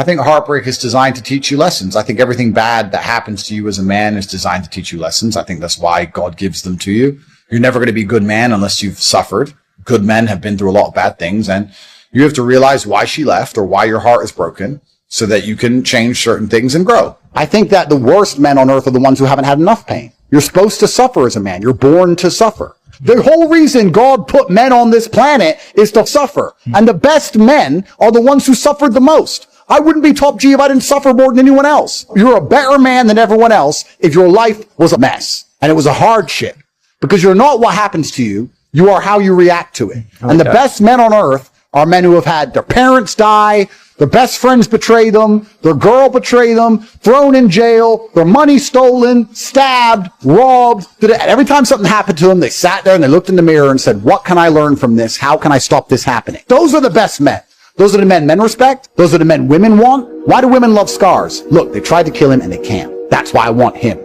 I think heartbreak is designed to teach you lessons. I think everything bad that happens to you as a man is designed to teach you lessons. I think that's why God gives them to you. You're never going to be a good man unless you've suffered. Good men have been through a lot of bad things, and you have to realize why she left or why your heart is broken so that you can change certain things and grow. I think that the worst men on earth are the ones who haven't had enough pain. You're supposed to suffer as a man. You're born to suffer. The whole reason God put men on this planet is to suffer. And the best men are the ones who suffered the most. I wouldn't be top G if I didn't suffer more than anyone else. You're a better man than everyone else if your life was a mess and it was a hardship. Because you're not what happens to you. You are how you react to it. Okay. And the best men on earth are men who have had their parents die, their best friends betray them, their girl betray them, thrown in jail, their money stolen, stabbed, robbed. Every time something happened to them, they sat there and they looked in the mirror and said, what can I learn from this? How can I stop this happening? Those are the best men. Those are the men respect. Those are the men women want. Why do women love scars? Look, they tried to kill him and they can't. That's why I want him.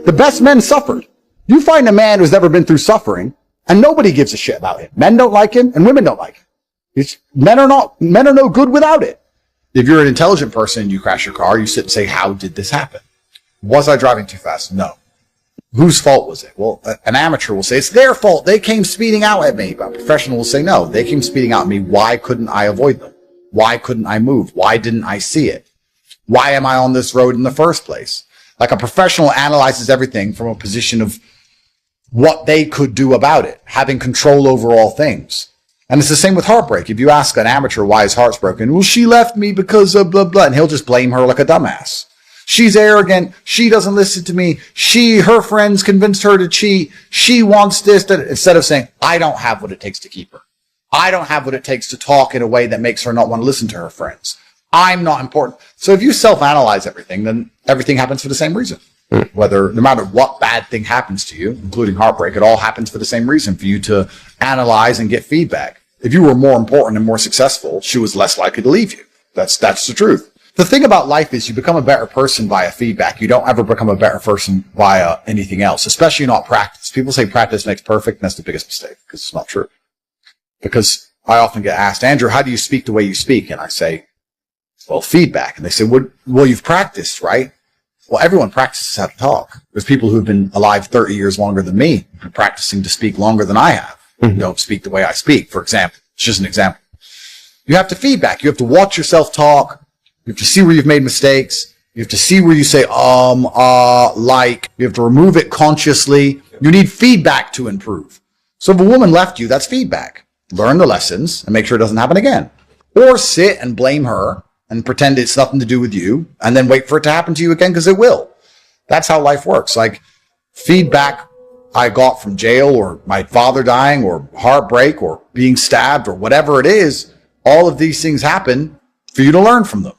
The best men suffered. You find a man who's never been through suffering and nobody gives a shit about him. Men don't like him and women don't like him. Men are no good without it. If you're an intelligent person and you crash your car, you sit and say, how did this happen? Was I driving too fast? No. Whose fault was it? Well, an amateur will say, it's their fault. They came speeding out at me. But a professional will say, no, they came speeding out at me. Why couldn't I avoid them? Why couldn't I move? Why didn't I see it? Why am I on this road in the first place? Like a professional analyzes everything from a position of what they could do about it, having control over all things. And it's the same with heartbreak. If you ask an amateur why his heart's broken, well, she left me because of blah, blah, and he'll just blame her like a dumbass. She's arrogant. She doesn't listen to me. Her friends convinced her to cheat. She wants this, that, instead of saying, I don't have what it takes to keep her. I don't have what it takes to talk in a way that makes her not want to listen to her friends. I'm not important. So if you self-analyze everything, then everything happens for the same reason. No matter what bad thing happens to you, including heartbreak, it all happens for the same reason, for you to analyze and get feedback. If you were more important and more successful, she was less likely to leave you. That's the truth. The thing about life is you become a better person via feedback. You don't ever become a better person via anything else, especially not practice. People say practice makes perfect, and that's the biggest mistake, because it's not true. Because I often get asked, Andrew, how do you speak the way you speak? And I say, well, feedback. And they say, well, you've practiced, right? Well, everyone practices how to talk. There's people who've been alive 30 years longer than me, practicing to speak longer than I have. Mm-hmm. Don't speak the way I speak, for example. It's just an example. You have to feedback. You have to watch yourself talk. You have to see where you've made mistakes. You have to see where you say, like. You have to remove it consciously. You need feedback to improve. So if a woman left you, that's feedback. Learn the lessons and make sure it doesn't happen again. Or sit and blame her and pretend it's nothing to do with you and then wait for it to happen to you again, because it will. That's how life works. Like feedback I got from jail or my father dying or heartbreak or being stabbed or whatever it is, all of these things happen for you to learn from them.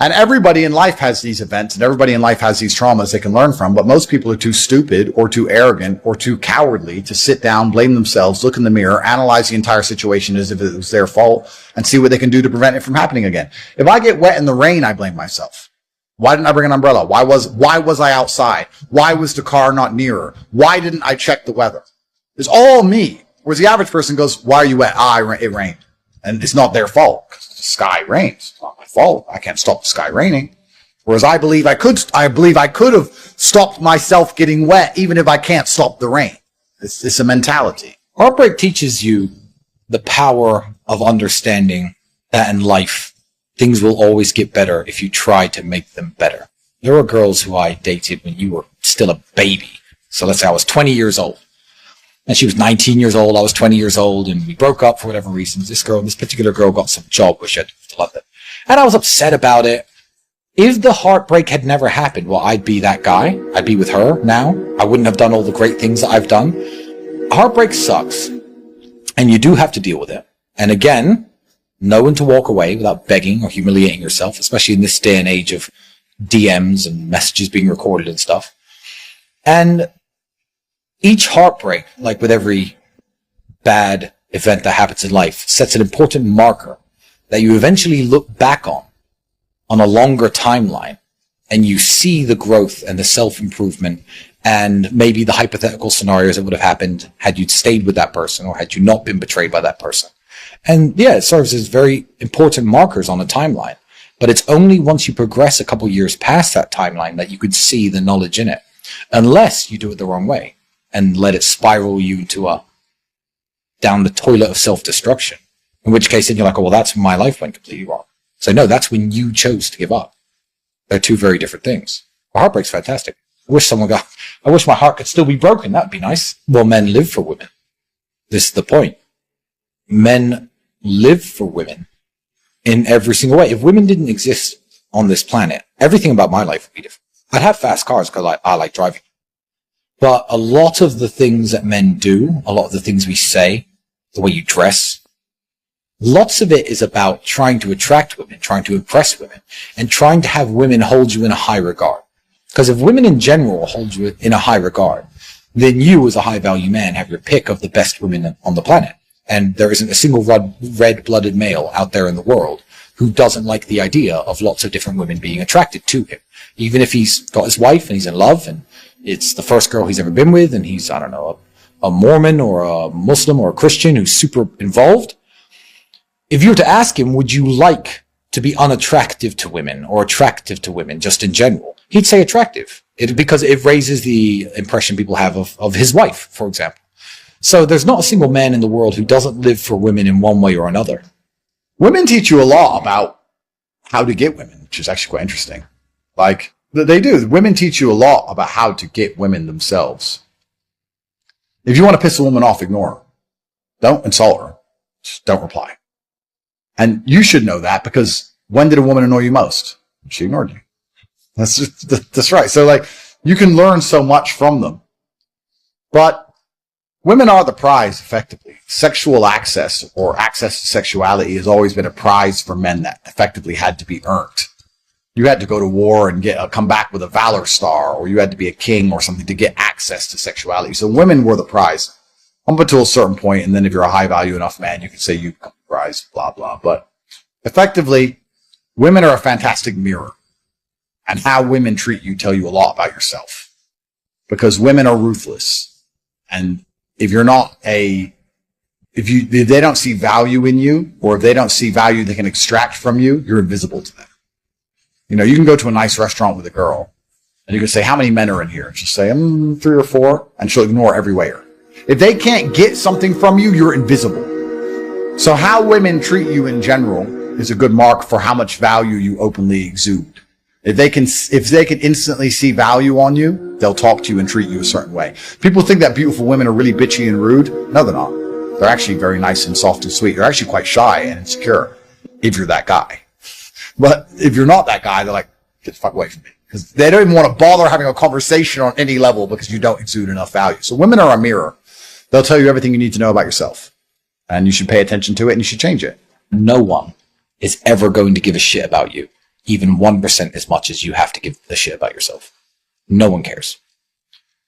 And everybody in life has these events and everybody in life has these traumas they can learn from, but most people are too stupid or too arrogant or too cowardly to sit down, blame themselves, look in the mirror, analyze the entire situation as if it was their fault, and see what they can do to prevent it from happening again. If I get wet in the rain, I blame myself. Why didn't I bring an umbrella? Why was I outside? Why was the car not nearer? Why didn't I check the weather? It's all me. Whereas the average person goes, why are you wet? It rained. And it's not their fault because the sky rains. It's not my fault. I can't stop the sky raining. Whereas I believe I could have stopped myself getting wet even if I can't stop the rain. It's a mentality. Heartbreak teaches you the power of understanding that in life, things will always get better if you try to make them better. There were girls who I dated when you were still a baby. So let's say I was 20 years old. And she was 19 years old, I was 20 years old, and we broke up for whatever reasons. This particular girl got some job where she had to move to London. And I was upset about it. If the heartbreak had never happened, well, I'd be that guy. I'd be with her now. I wouldn't have done all the great things that I've done. Heartbreak sucks. And you do have to deal with it. And again, know when to walk away without begging or humiliating yourself, especially in this day and age of DMs and messages being recorded and stuff. And each heartbreak, like with every bad event that happens in life, sets an important marker that you eventually look back on a longer timeline, and you see the growth and the self-improvement and maybe the hypothetical scenarios that would have happened had you stayed with that person or had you not been betrayed by that person. And yeah, it serves as very important markers on a timeline. But it's only once you progress a couple years past that timeline that you could see the knowledge in it, unless you do it the wrong way and let it spiral you to down the toilet of self-destruction. In which case, then you're like, oh, well, that's when my life went completely wrong. So no, that's when you chose to give up. They're two very different things. Well, heartbreak's fantastic. I wish my heart could still be broken. That'd be nice. Well, men live for women. This is the point. Men live for women in every single way. If women didn't exist on this planet, everything about my life would be different. I'd have fast cars because I like driving. But a lot of the things that men do, a lot of the things we say, the way you dress, lots of it is about trying to attract women, trying to impress women, and trying to have women hold you in a high regard. Because if women in general hold you in a high regard, then you, as a high-value man, have your pick of the best women on the planet. And there isn't a single red-blooded male out there in the world who doesn't like the idea of lots of different women being attracted to him. Even if he's got his wife and he's in love and it's the first girl he's ever been with and he's, I don't know, a Mormon or a Muslim or a Christian who's super involved. If you were to ask him, would you like to be unattractive to women or attractive to women just in general? He'd say attractive because it raises the impression people have of his wife, for example. So there's not a single man in the world who doesn't live for women in one way or another. Women teach you a lot about how to get women, which is actually quite interesting. Like, they do. Women teach you a lot about how to get women themselves. If you want to piss a woman off, ignore her. Don't insult her. Just don't reply. And you should know that because when did a woman annoy you most? She ignored you. That's right. So like, you can learn so much from them. But women are the prize, effectively. Sexual access or access to sexuality has always been a prize for men that effectively had to be earned. You had to go to war and come back with a valor star, or you had to be a king or something to get access to sexuality. So women were the prize up until a certain point, and then if you're a high value enough man, you can say you become the prize, blah, blah. But effectively, women are a fantastic mirror. And how women treat you tell you a lot about yourself. Because women are ruthless. And if you're not if they don't see value in you, or if they don't see value they can extract from you, you're invisible to them. You know, you can go to a nice restaurant with a girl, and you can say, how many men are in here? And she'll say, 3 or 4, and she'll ignore every waiter. If they can't get something from you, you're invisible. So how women treat you in general is a good mark for how much value you openly exude. If they can instantly see value on you, they'll talk to you and treat you a certain way. People think that beautiful women are really bitchy and rude. No, they're not. They're actually very nice and soft and sweet. They're actually quite shy and insecure if you're that guy. But if you're not that guy, they're like, get the fuck away from me. Because they don't even want to bother having a conversation on any level because you don't exude enough value. So women are a mirror. They'll tell you everything you need to know about yourself. And you should pay attention to it and you should change it. No one is ever going to give a shit about you, even 1% as much as you have to give a shit about yourself. No one cares.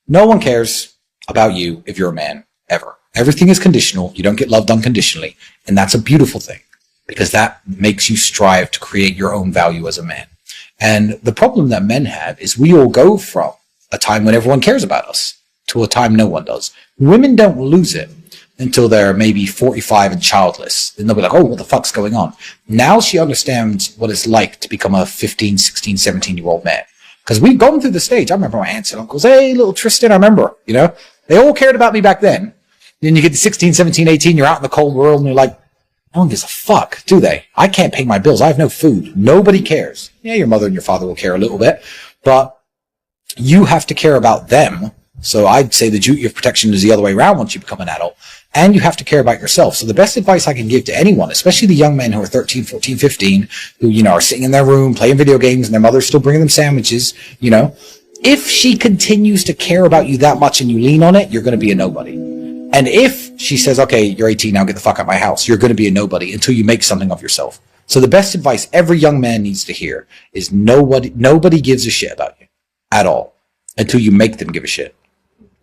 No one cares about you if you're a man, ever. Everything is conditional. You don't get loved unconditionally. And that's a beautiful thing because that makes you strive to create your own value as a man. And the problem that men have is we all go from a time when everyone cares about us to a time no one does. Women don't lose it until they're maybe 45 and childless. Then they'll be like, oh, what the fuck's going on? Now she understands what it's like to become a 15, 16, 17-year-old man. Because we've gone through the stage. I remember my aunts and uncles, hey, little Tristan, I remember, you know, they all cared about me back then. Then you get to 16, 17, 18, you're out in the cold world and you're like, no one gives a fuck, do they? I can't pay my bills. I have no food. Nobody cares. Yeah, your mother and your father will care a little bit, but you have to care about them. So I'd say the duty of protection is the other way around once you become an adult. And you have to care about yourself. So the best advice I can give to anyone, especially the young men who are 13, 14, 15, who, you know, are sitting in their room playing video games and their mother's still bringing them sandwiches, you know, if she continues to care about you that much and you lean on it, you're going to be a nobody. And if she says, okay, you're 18 now, get the fuck out of my house, you're going to be a nobody until you make something of yourself. So the best advice every young man needs to hear is nobody gives a shit about you at all until you make them give a shit.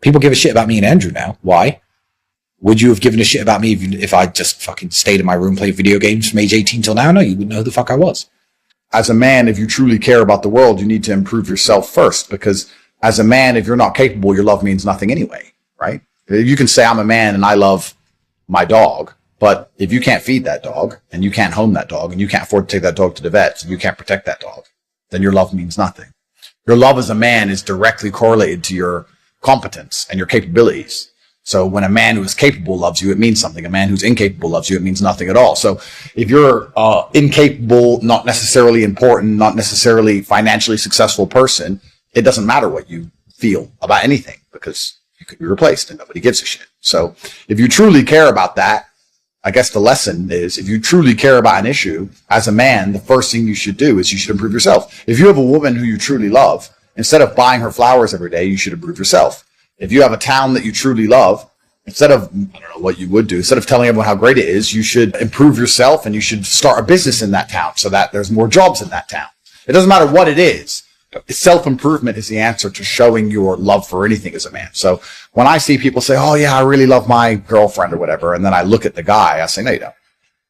People give a shit about me and Andrew now. Why? Would you have given a shit about me if I just fucking stayed in my room, played video games from age 18 till now? No, you wouldn't know who the fuck I was. As a man, if you truly care about the world, you need to improve yourself first. Because as a man, if you're not capable, your love means nothing anyway, right? You can say I'm a man and I love my dog, But if you can't feed that dog, and you can't home that dog, and you can't afford to take that dog to the vets, and you can't protect that dog, then your love means nothing. Your love as a man is directly correlated to your competence and your capabilities. So when a man who is capable loves you, it means something. A man who's incapable loves you, it means nothing at all. So if you're incapable, not necessarily important, not necessarily financially successful person, it doesn't matter what you feel about anything, because you could be replaced and nobody gives a shit. So if you truly care about that, I guess the lesson is, if you truly care about an issue as a man, the first thing you should do is you should improve yourself. If you have a woman who you truly love, instead of buying her flowers every day, you should improve yourself. If you have a town that you truly love, instead of, I don't know what you would do, instead of telling everyone how great it is, you should improve yourself, and you should start a business in that town so that there's more jobs in that town. It doesn't matter what it is. Self-improvement is the answer to showing your love for anything as a man. So when I see people say, oh yeah, I really love my girlfriend or whatever, and then I look at the guy, I say, no, you don't.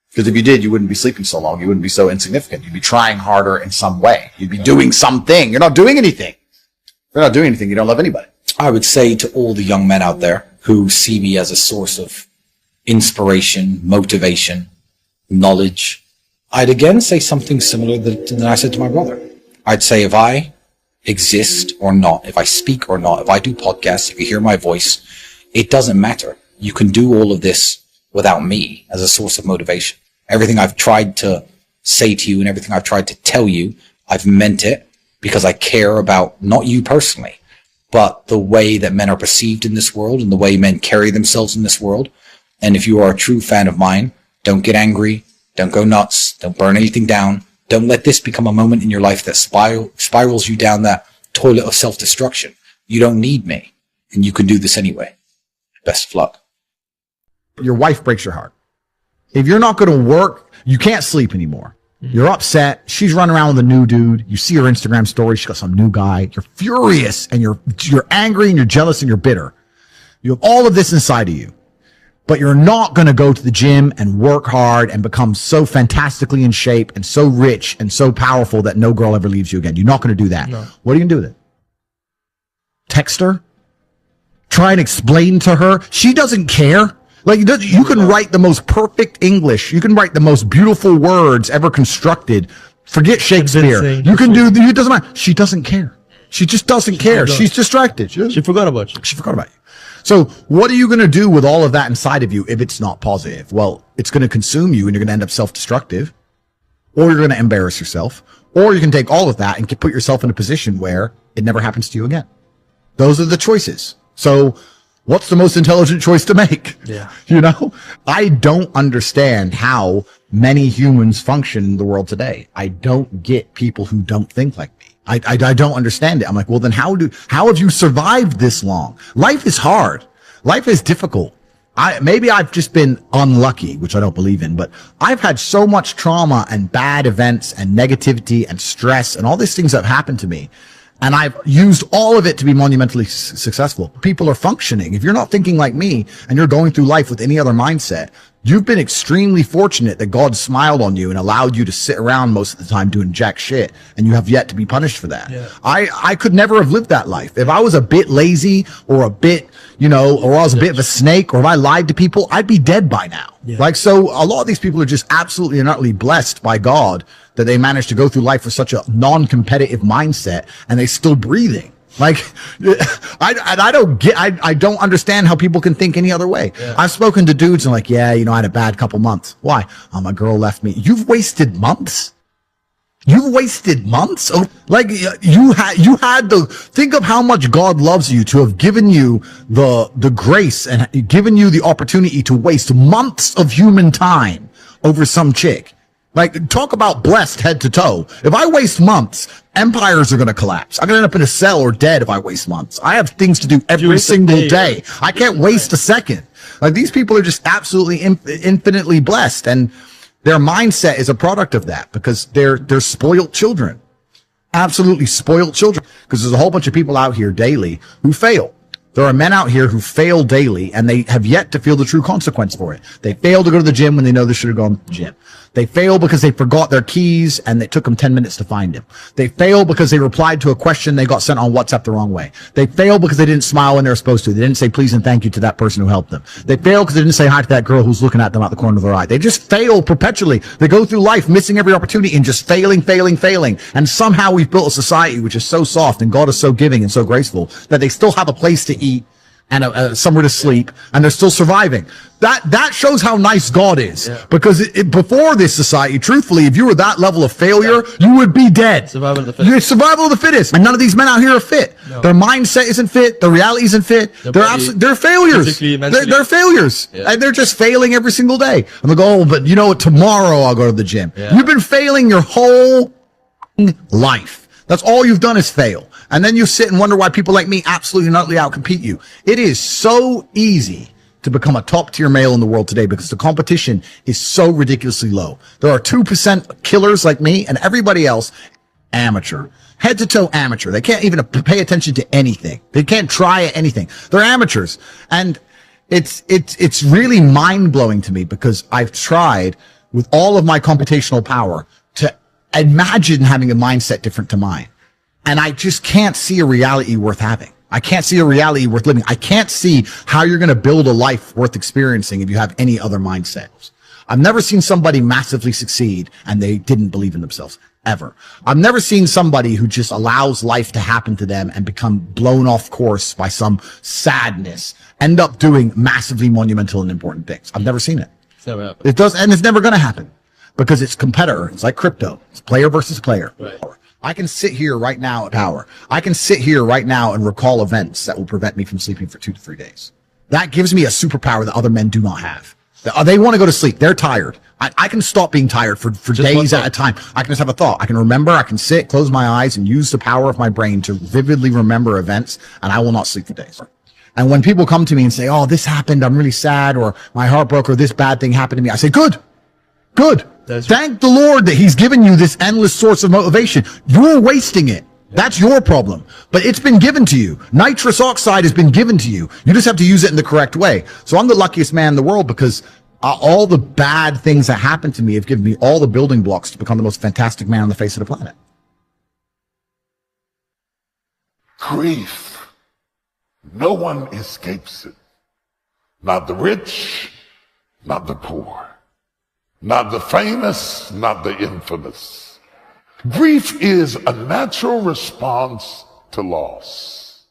Because if you did, you wouldn't be sleeping so long. You wouldn't be so insignificant. You'd be trying harder in some way. You'd be doing something. You're not doing anything. If you're not doing anything, you don't love anybody. I would say to all the young men out there who see me as a source of inspiration, motivation, knowledge, I'd again say something similar than I said to my brother. I'd say, if I exist or not, if I speak or not, if I do podcasts, if you hear my voice, it doesn't matter. You can do all of this without me as a source of motivation. Everything I've tried to say to you and everything I've tried to tell you, I've meant it because I care about not you personally, but the way that men are perceived in this world and the way men carry themselves in this world. And if you are a true fan of mine, don't get angry, don't go nuts, don't burn anything down. Don't let this become a moment in your life that spirals you down that toilet of self-destruction. You don't need me, and you can do this anyway. Best of luck. Your wife breaks your heart. If you're not going to work, you can't sleep anymore. You're upset. She's running around with a new dude. You see her Instagram story. She got some new guy. You're furious, and you're angry, and you're jealous, and you're bitter. You have all of this inside of you. But you're not going to go to the gym and work hard and become so fantastically in shape and so rich and so powerful that no girl ever leaves you again. You're not going to do that. No. What are you going to do with it? Text her? Try and explain to her? She doesn't care. Like, you can write the most perfect English. You can write the most beautiful words ever constructed. Forget Shakespeare. You can do, it doesn't matter. She doesn't care. She just doesn't care. She's distracted. She forgot about you. She forgot about you. So what are you going to do with all of that inside of you if it's not positive? Well, it's going to consume you, and you're going to end up self-destructive, or you're going to embarrass yourself, or you can take all of that and put yourself in a position where it never happens to you again. Those are the choices. So what's the most intelligent choice to make? Yeah. You know, I don't understand how many humans function in the world today. I don't get people who don't think like me. I don't understand it. I'm like, well, then how have you survived this long? Life is hard. Life is difficult. Maybe I've just been unlucky, which I don't believe in, but I've had so much trauma and bad events and negativity and stress and all these things that have happened to me. And I've used all of it to be monumentally successful. People are functioning. If you're not thinking like me and you're going through life with any other mindset, you've been extremely fortunate that God smiled on you and allowed you to sit around most of the time doing jack shit, and you have yet to be punished for that. Yeah. I could never have lived that life. If I was a bit lazy or a bit, or I was a bit of a snake, or if I lied to people, I'd be dead by now. Yeah. Like, so a lot of these people are just absolutely and utterly blessed by God that they managed to go through life with such a non-competitive mindset, and they're still breathing. Like, I don't understand how people can think any other way. Yeah. I've spoken to dudes and like, yeah, I had a bad couple months. Why? My girl left me. You've wasted months. You've wasted months. Oh, like you had think of how much God loves you to have given you the grace and given you the opportunity to waste months of human time over some chick. Like, talk about blessed head to toe. If I waste months, empires are going to collapse. I'm going to end up in a cell or dead if I waste months. I have things to do every single day. I can't waste a second. Like, these people are just absolutely infinitely blessed. And their mindset is a product of that, because they're spoiled children. Absolutely spoiled children. Because there's a whole bunch of people out here daily who fail. There are men out here who fail daily, and they have yet to feel the true consequence for it. They fail to go to the gym when they know they should have gone to the gym. They fail because they forgot their keys and it took them 10 minutes to find them. They fail because they replied to a question they got sent on WhatsApp the wrong way. They fail because they didn't smile when they were supposed to. They didn't say please and thank you to that person who helped them. They fail because they didn't say hi to that girl who's looking at them out the corner of their eye. They just fail perpetually. They go through life missing every opportunity and just failing. And somehow we've built a society which is so soft and God is so giving and so graceful that they still have a place to eat and somewhere to sleep, and they're still surviving. That shows how nice God is. Yeah. Because before this society, truthfully, if you were that level of failure, you would be dead. Survival of the fittest. You're survival of the fittest. And none of these men out here are fit. No. Their mindset isn't fit. Their reality isn't fit. They're failures. They're failures. Yeah. And they're just failing every single day. And they go, oh, but you know what? Tomorrow I'll go to the gym. Yeah. You've been failing your whole life. That's all you've done is fail. And then you sit and wonder why people like me absolutely and utterly outcompete you. It is so easy to become a top tier male in the world today because the competition is so ridiculously low. There are 2% killers like me and everybody else amateur, head to toe amateur. They can't even pay attention to anything. They can't try anything. They're amateurs. And it's really mind blowing to me because I've tried with all of my computational power to imagine having a mindset different to mine. And I just can't see a reality worth having. I can't see a reality worth living. I can't see how you're going to build a life worth experiencing if you have any other mindset. I've never seen somebody massively succeed and they didn't believe in themselves, ever. I've never seen somebody who just allows life to happen to them and become blown off course by some sadness, end up doing massively monumental and important things. I've never seen it. It's never happened. It does, and it's never going to happen because it's competitor. It's like crypto. It's player versus player. Right. I can sit here right now at power. I can sit here right now and recall events that will prevent me from sleeping for 2 to 3 days. That gives me a superpower that other men do not have. They want to go to sleep. They're tired. I can stop being tired for days at a time. I can just have a thought. I can remember. I can sit, close my eyes, and use the power of my brain to vividly remember events, and I will not sleep for days. And when people come to me and say, oh, this happened, I'm really sad, or my heart broke, or this bad thing happened to me, I say, good. Thank the Lord that he's given you this endless source of motivation. You're wasting it. That's your problem. But it's been given to you. Nitrous oxide has been given to you. You just have to use it in the correct way. So I'm the luckiest man in the world because all the bad things that happened to me have given me all the building blocks to become the most fantastic man on the face of the planet. Grief. No one escapes it. Not the rich, not the poor. Not the famous, not the infamous. Grief is a natural response to loss.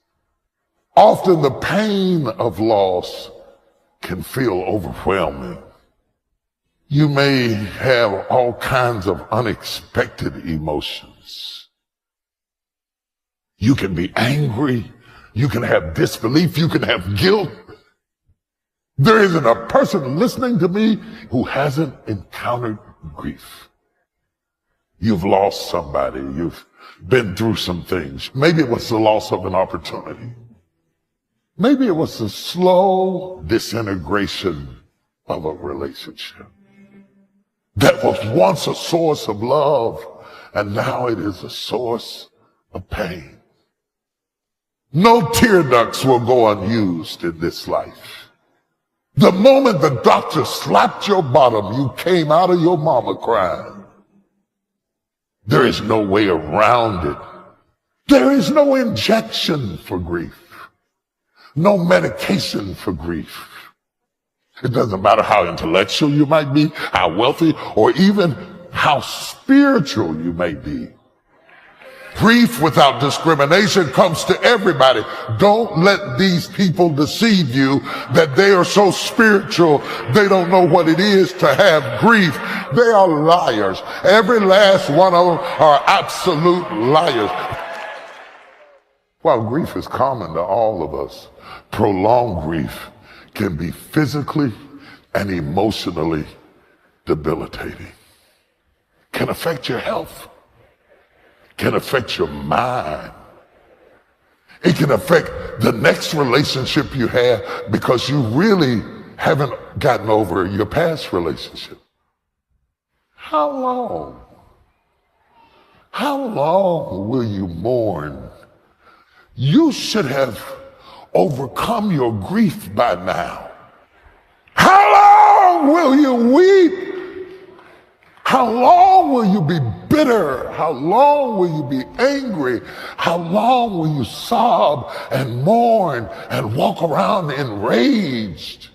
Often the pain of loss can feel overwhelming. You may have all kinds of unexpected emotions. You can be angry. You can have disbelief. You can have guilt. There isn't a person listening to me who hasn't encountered grief. You've lost somebody. You've been through some things. Maybe it was the loss of an opportunity. Maybe it was the slow disintegration of a relationship that was once a source of love, and now it is a source of pain. No tear ducts will go unused in this life. The moment the doctor slapped your bottom, you came out of your mama crying. There is no way around it. There is no injection for grief. No medication for grief. It doesn't matter how intellectual you might be, how wealthy, or even how spiritual you may be. Grief without discrimination comes to everybody. Don't let these people deceive you that they are so spiritual they don't know what it is to have grief. They are liars. Every last one of them are absolute liars. While grief is common to all of us, prolonged grief can be physically and emotionally debilitating. Can affect your health. Can affect your mind. It can affect the next relationship you have because you really haven't gotten over your past relationship. How long? How long will you mourn? You should have overcome your grief by now. How long will you weep? How long will you be bitter? How long will you be angry? How long will you sob and mourn and walk around enraged?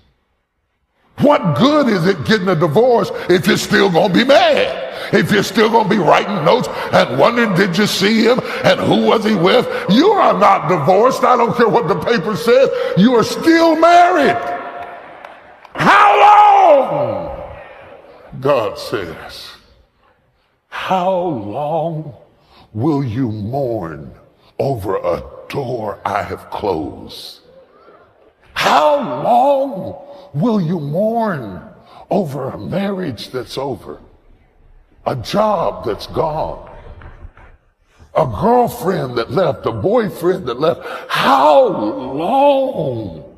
What good is it getting a divorce if you're still going to be mad? If you're still going to be writing notes and wondering, did you see him? And who was he with? You are not divorced. I don't care what the paper says. You are still married. How long? God says, how long will you mourn over a door I have closed? How long will you mourn over a marriage that's over, a job that's gone, a girlfriend that left, a boyfriend that left? How long?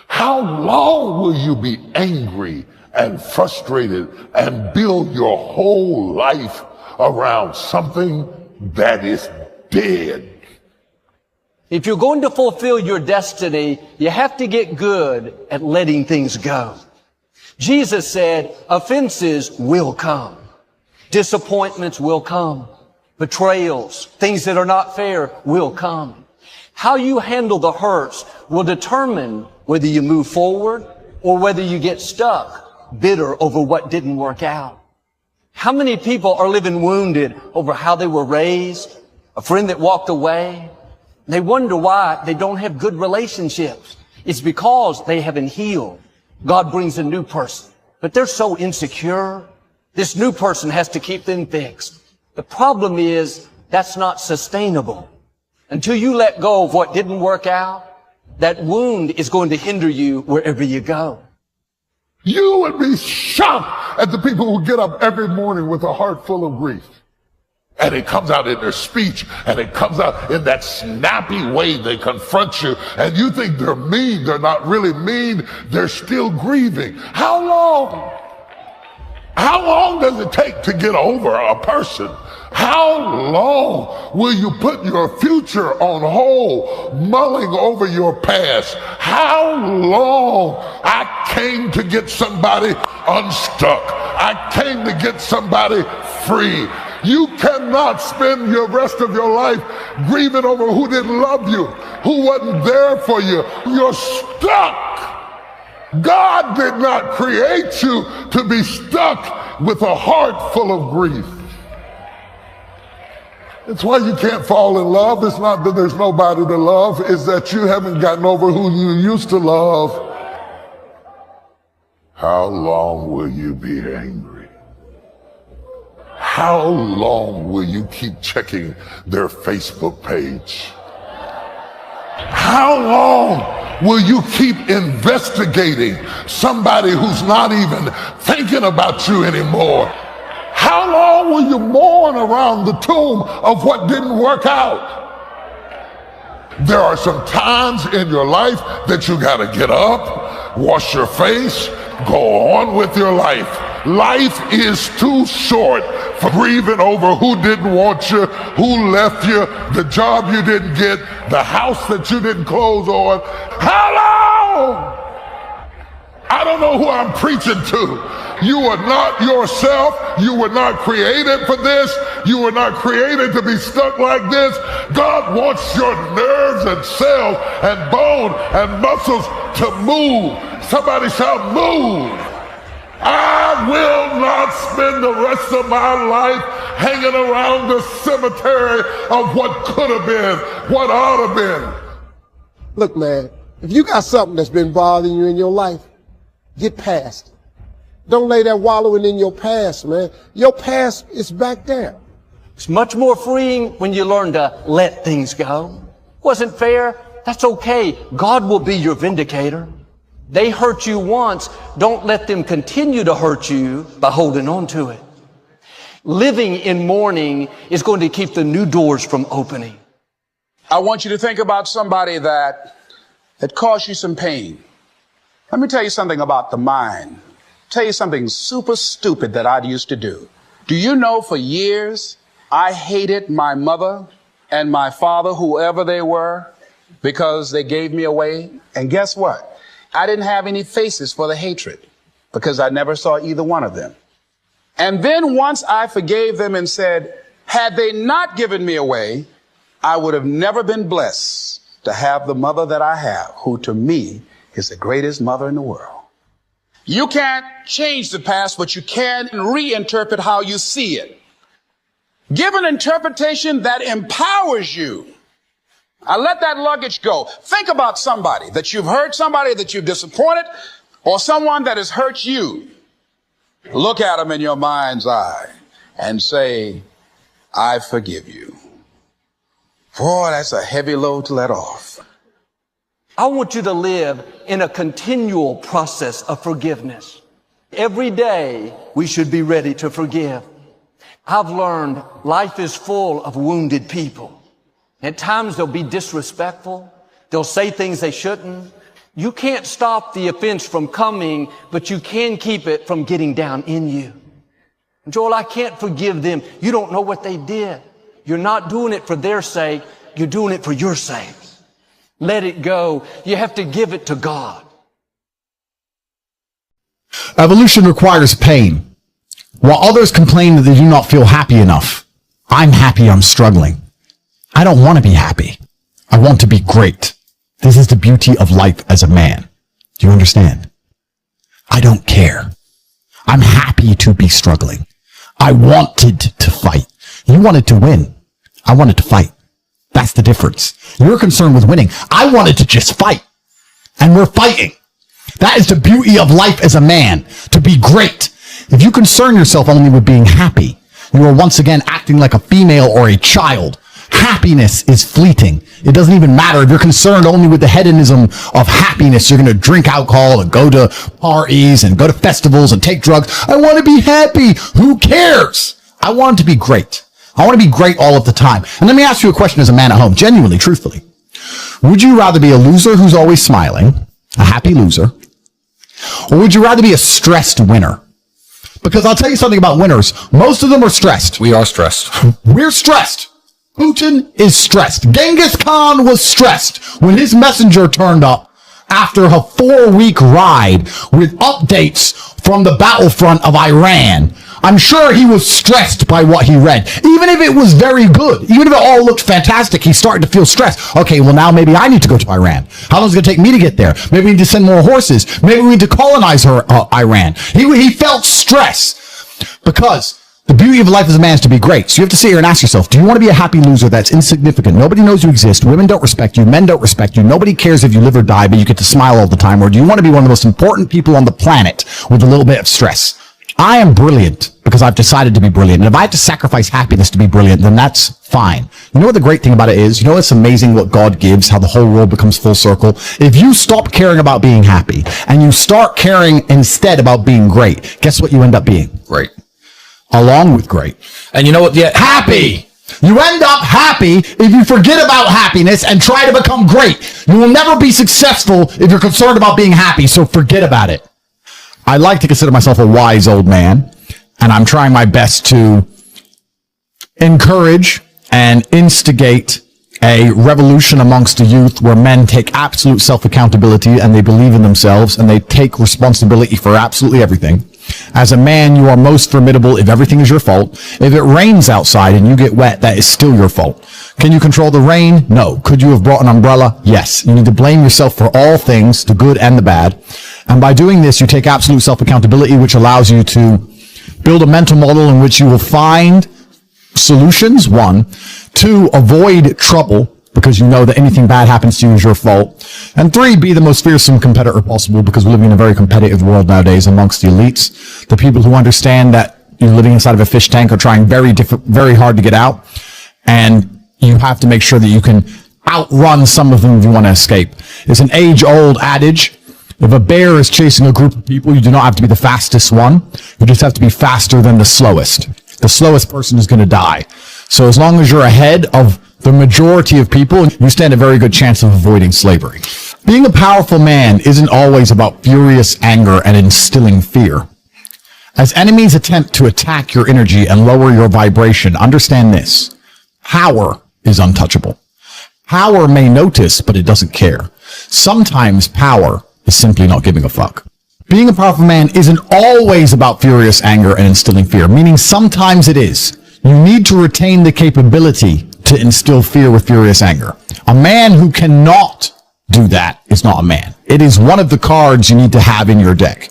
How long will you be angry and frustrated and build your whole life around something that is dead? If you're going to fulfill your destiny, you have to get good at letting things go. Jesus said, offenses will come. Disappointments will come. Betrayals, things that are not fair will come. How you handle the hurts will determine whether you move forward or whether you get stuck, bitter over what didn't work out. How many people are living wounded over how they were raised, a friend that walked away? They wonder why they don't have good relationships. It's because they haven't healed. God brings a new person, but they're so insecure. This new person has to keep them fixed. The problem is that's not sustainable. Until you let go of what didn't work out, that wound is going to hinder you wherever you go. You would be shocked at the people who get up every morning with a heart full of grief. And it comes out in their speech, and it comes out in that snappy way they confront you, and you think they're mean. They're not really mean. They're still grieving. How long? How long does it take to get over a person? How long will you put your future on hold, mulling over your past? How long? I came to get somebody unstuck. I came to get somebody free. You cannot spend your rest of your life grieving over who didn't love you, who wasn't there for you. You're stuck. God did not create you to be stuck with a heart full of grief. It's why you can't fall in love. It's not that there's nobody to love. It's that you haven't gotten over who you used to love. How long will you be angry? How long will you keep checking their Facebook page? How long will you keep investigating somebody who's not even thinking about you anymore? How long will you mourn around the tomb of what didn't work out? There are some times in your life that you gotta get up, wash your face, go on with your life. Life is too short for grieving over who didn't want you, who left you, the job you didn't get, the house that you didn't close on. How long? I don't know who I'm preaching to. You are not yourself. You were not created for this. You were not created to be stuck like this. God wants your nerves and cells and bone and muscles to move. Somebody shout, move. I will not spend the rest of my life hanging around the cemetery of what could have been, what ought to have been. Look, man, if you got something that's been bothering you in your life, get past it. Don't lay there wallowing in your past, man. Your past is back there. It's much more freeing when you learn to let things go. Wasn't fair? That's okay. God will be your vindicator. They hurt you once. Don't let them continue to hurt you by holding on to it. Living in mourning is going to keep the new doors from opening. I want you to think about somebody that caused you some pain. Let me tell you something about the mind. Tell you something super stupid that I used to do. Do you know for years I hated my mother and my father, whoever they were, because they gave me away? And guess what? I didn't have any faces for the hatred because I never saw either one of them. And then once I forgave them and said, had they not given me away, I would have never been blessed to have the mother that I have, who to me is the greatest mother in the world. You can't change the past, but you can reinterpret how you see it. Give an interpretation that empowers you. I let that luggage go. Think about somebody that you've hurt, somebody that you've disappointed, or someone that has hurt you. Look at them in your mind's eye and say, I forgive you. Boy, that's a heavy load to let off. I want you to live in a continual process of forgiveness. Every day, we should be ready to forgive. I've learned life is full of wounded people. At times, they'll be disrespectful. They'll say things they shouldn't. You can't stop the offense from coming, but you can keep it from getting down in you. Joel, I can't forgive them. You don't know what they did. You're not doing it for their sake. You're doing it for your sake. Let it go. You have to give it to God. Evolution requires pain. While others complain that they do not feel happy enough, I'm happy I'm struggling. I don't want to be happy. I want to be great. This is the beauty of life as a man. Do you understand? I don't care. I'm happy to be struggling. I wanted to fight. You wanted to win. I wanted to fight. That's the difference. You're concerned with winning. I wanted to just fight. And we're fighting. That is the beauty of life as a man, to be great. If you concern yourself only with being happy, you are once again acting like a female or a child. Happiness is fleeting. It doesn't even matter if you're concerned only with the hedonism of happiness. You're going to drink alcohol and go to parties and go to festivals and take drugs. I want to be happy. Who cares? I want to be great. I want to be great all of the time. And let me ask you a question as a man at home, genuinely, truthfully. Would you rather be a loser who's always smiling, a happy loser, or would you rather be a stressed winner? Because I'll tell you something about winners. Most of them are stressed. We are stressed. We're stressed. Putin is stressed. Genghis Khan was stressed when his messenger turned up after a 4-week ride with updates from the battlefront of Iran. I'm sure he was stressed by what he read. Even if it was very good, even if it all looked fantastic, he started to feel stressed. Okay, well now maybe I need to go to Iran. How long is it going to take me to get there? Maybe we need to send more horses. Maybe we need to colonize Iran. He felt stress because the beauty of life as a man is to be great. So you have to sit here and ask yourself, do you want to be a happy loser that's insignificant? Nobody knows you exist. Women don't respect you. Men don't respect you. Nobody cares if you live or die, but you get to smile all the time. Or do you want to be one of the most important people on the planet with a little bit of stress? I am brilliant because I've decided to be brilliant. And if I have to sacrifice happiness to be brilliant, then that's fine. You know what the great thing about it is? You know it's amazing what God gives, how the whole world becomes full circle? If you stop caring about being happy and you start caring instead about being great, guess what you end up being? Great. Along with great. And you know what? Yeah, Happy. You end up happy if you forget about happiness and try to become great. You will never be successful if you're concerned about being happy, so forget about it. I like to consider myself a wise old man, and I'm trying my best to encourage and instigate a revolution amongst the youth where men take absolute self-accountability and they believe in themselves and they take responsibility for absolutely everything. As a man, you are most formidable if everything is your fault. If it rains outside and you get wet, that is still your fault. Can you control the rain? No. Could you have brought an umbrella? Yes. You need to blame yourself for all things, the good and the bad. And by doing this, you take absolute self-accountability, which allows you to build a mental model in which you will find solutions, 1. 2, avoid trouble, because you know that anything bad happens to you is your fault. And 3, be the most fearsome competitor possible, because we're living in a very competitive world nowadays amongst the elites. The people who understand that you're living inside of a fish tank are trying very hard to get out. And you have to make sure that you can outrun some of them if you want to escape. It's an age-old adage. If a bear is chasing a group of people, you do not have to be the fastest one. You just have to be faster than the slowest. The slowest person is going to die. So as long as you're ahead of the majority of people, you stand a very good chance of avoiding slavery. Being a powerful man isn't always about furious anger and instilling fear. As enemies attempt to attack your energy and lower your vibration, understand this. Power is untouchable. Power may notice, but it doesn't care. Sometimes power is simply not giving a fuck. Being a powerful man isn't always about furious anger and instilling fear, meaning sometimes it is. You need to retain the capability to instill fear with furious anger. A man who cannot do that is not a man. It is one of the cards you need to have in your deck.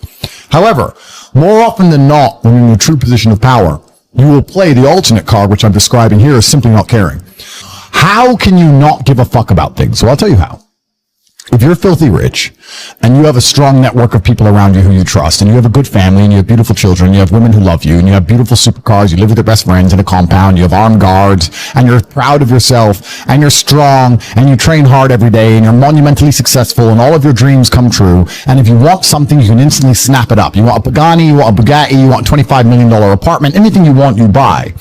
However, more often than not, when you're in a true position of power, you will play the alternate card, which I'm describing here, as simply not caring. How can you not give a fuck about things? So I'll tell you how. If you're filthy rich and you have a strong network of people around you who you trust, and you have a good family, and you have beautiful children, you have women who love you, and you have beautiful supercars, you live with your best friends in a compound, you have armed guards, and you're proud of yourself, and you're strong, and you train hard every day, and you're monumentally successful, and all of your dreams come true, and if you want something, you can instantly snap it up. You want a Pagani, you want a Bugatti, you want a $25 million apartment, anything you want, you buy.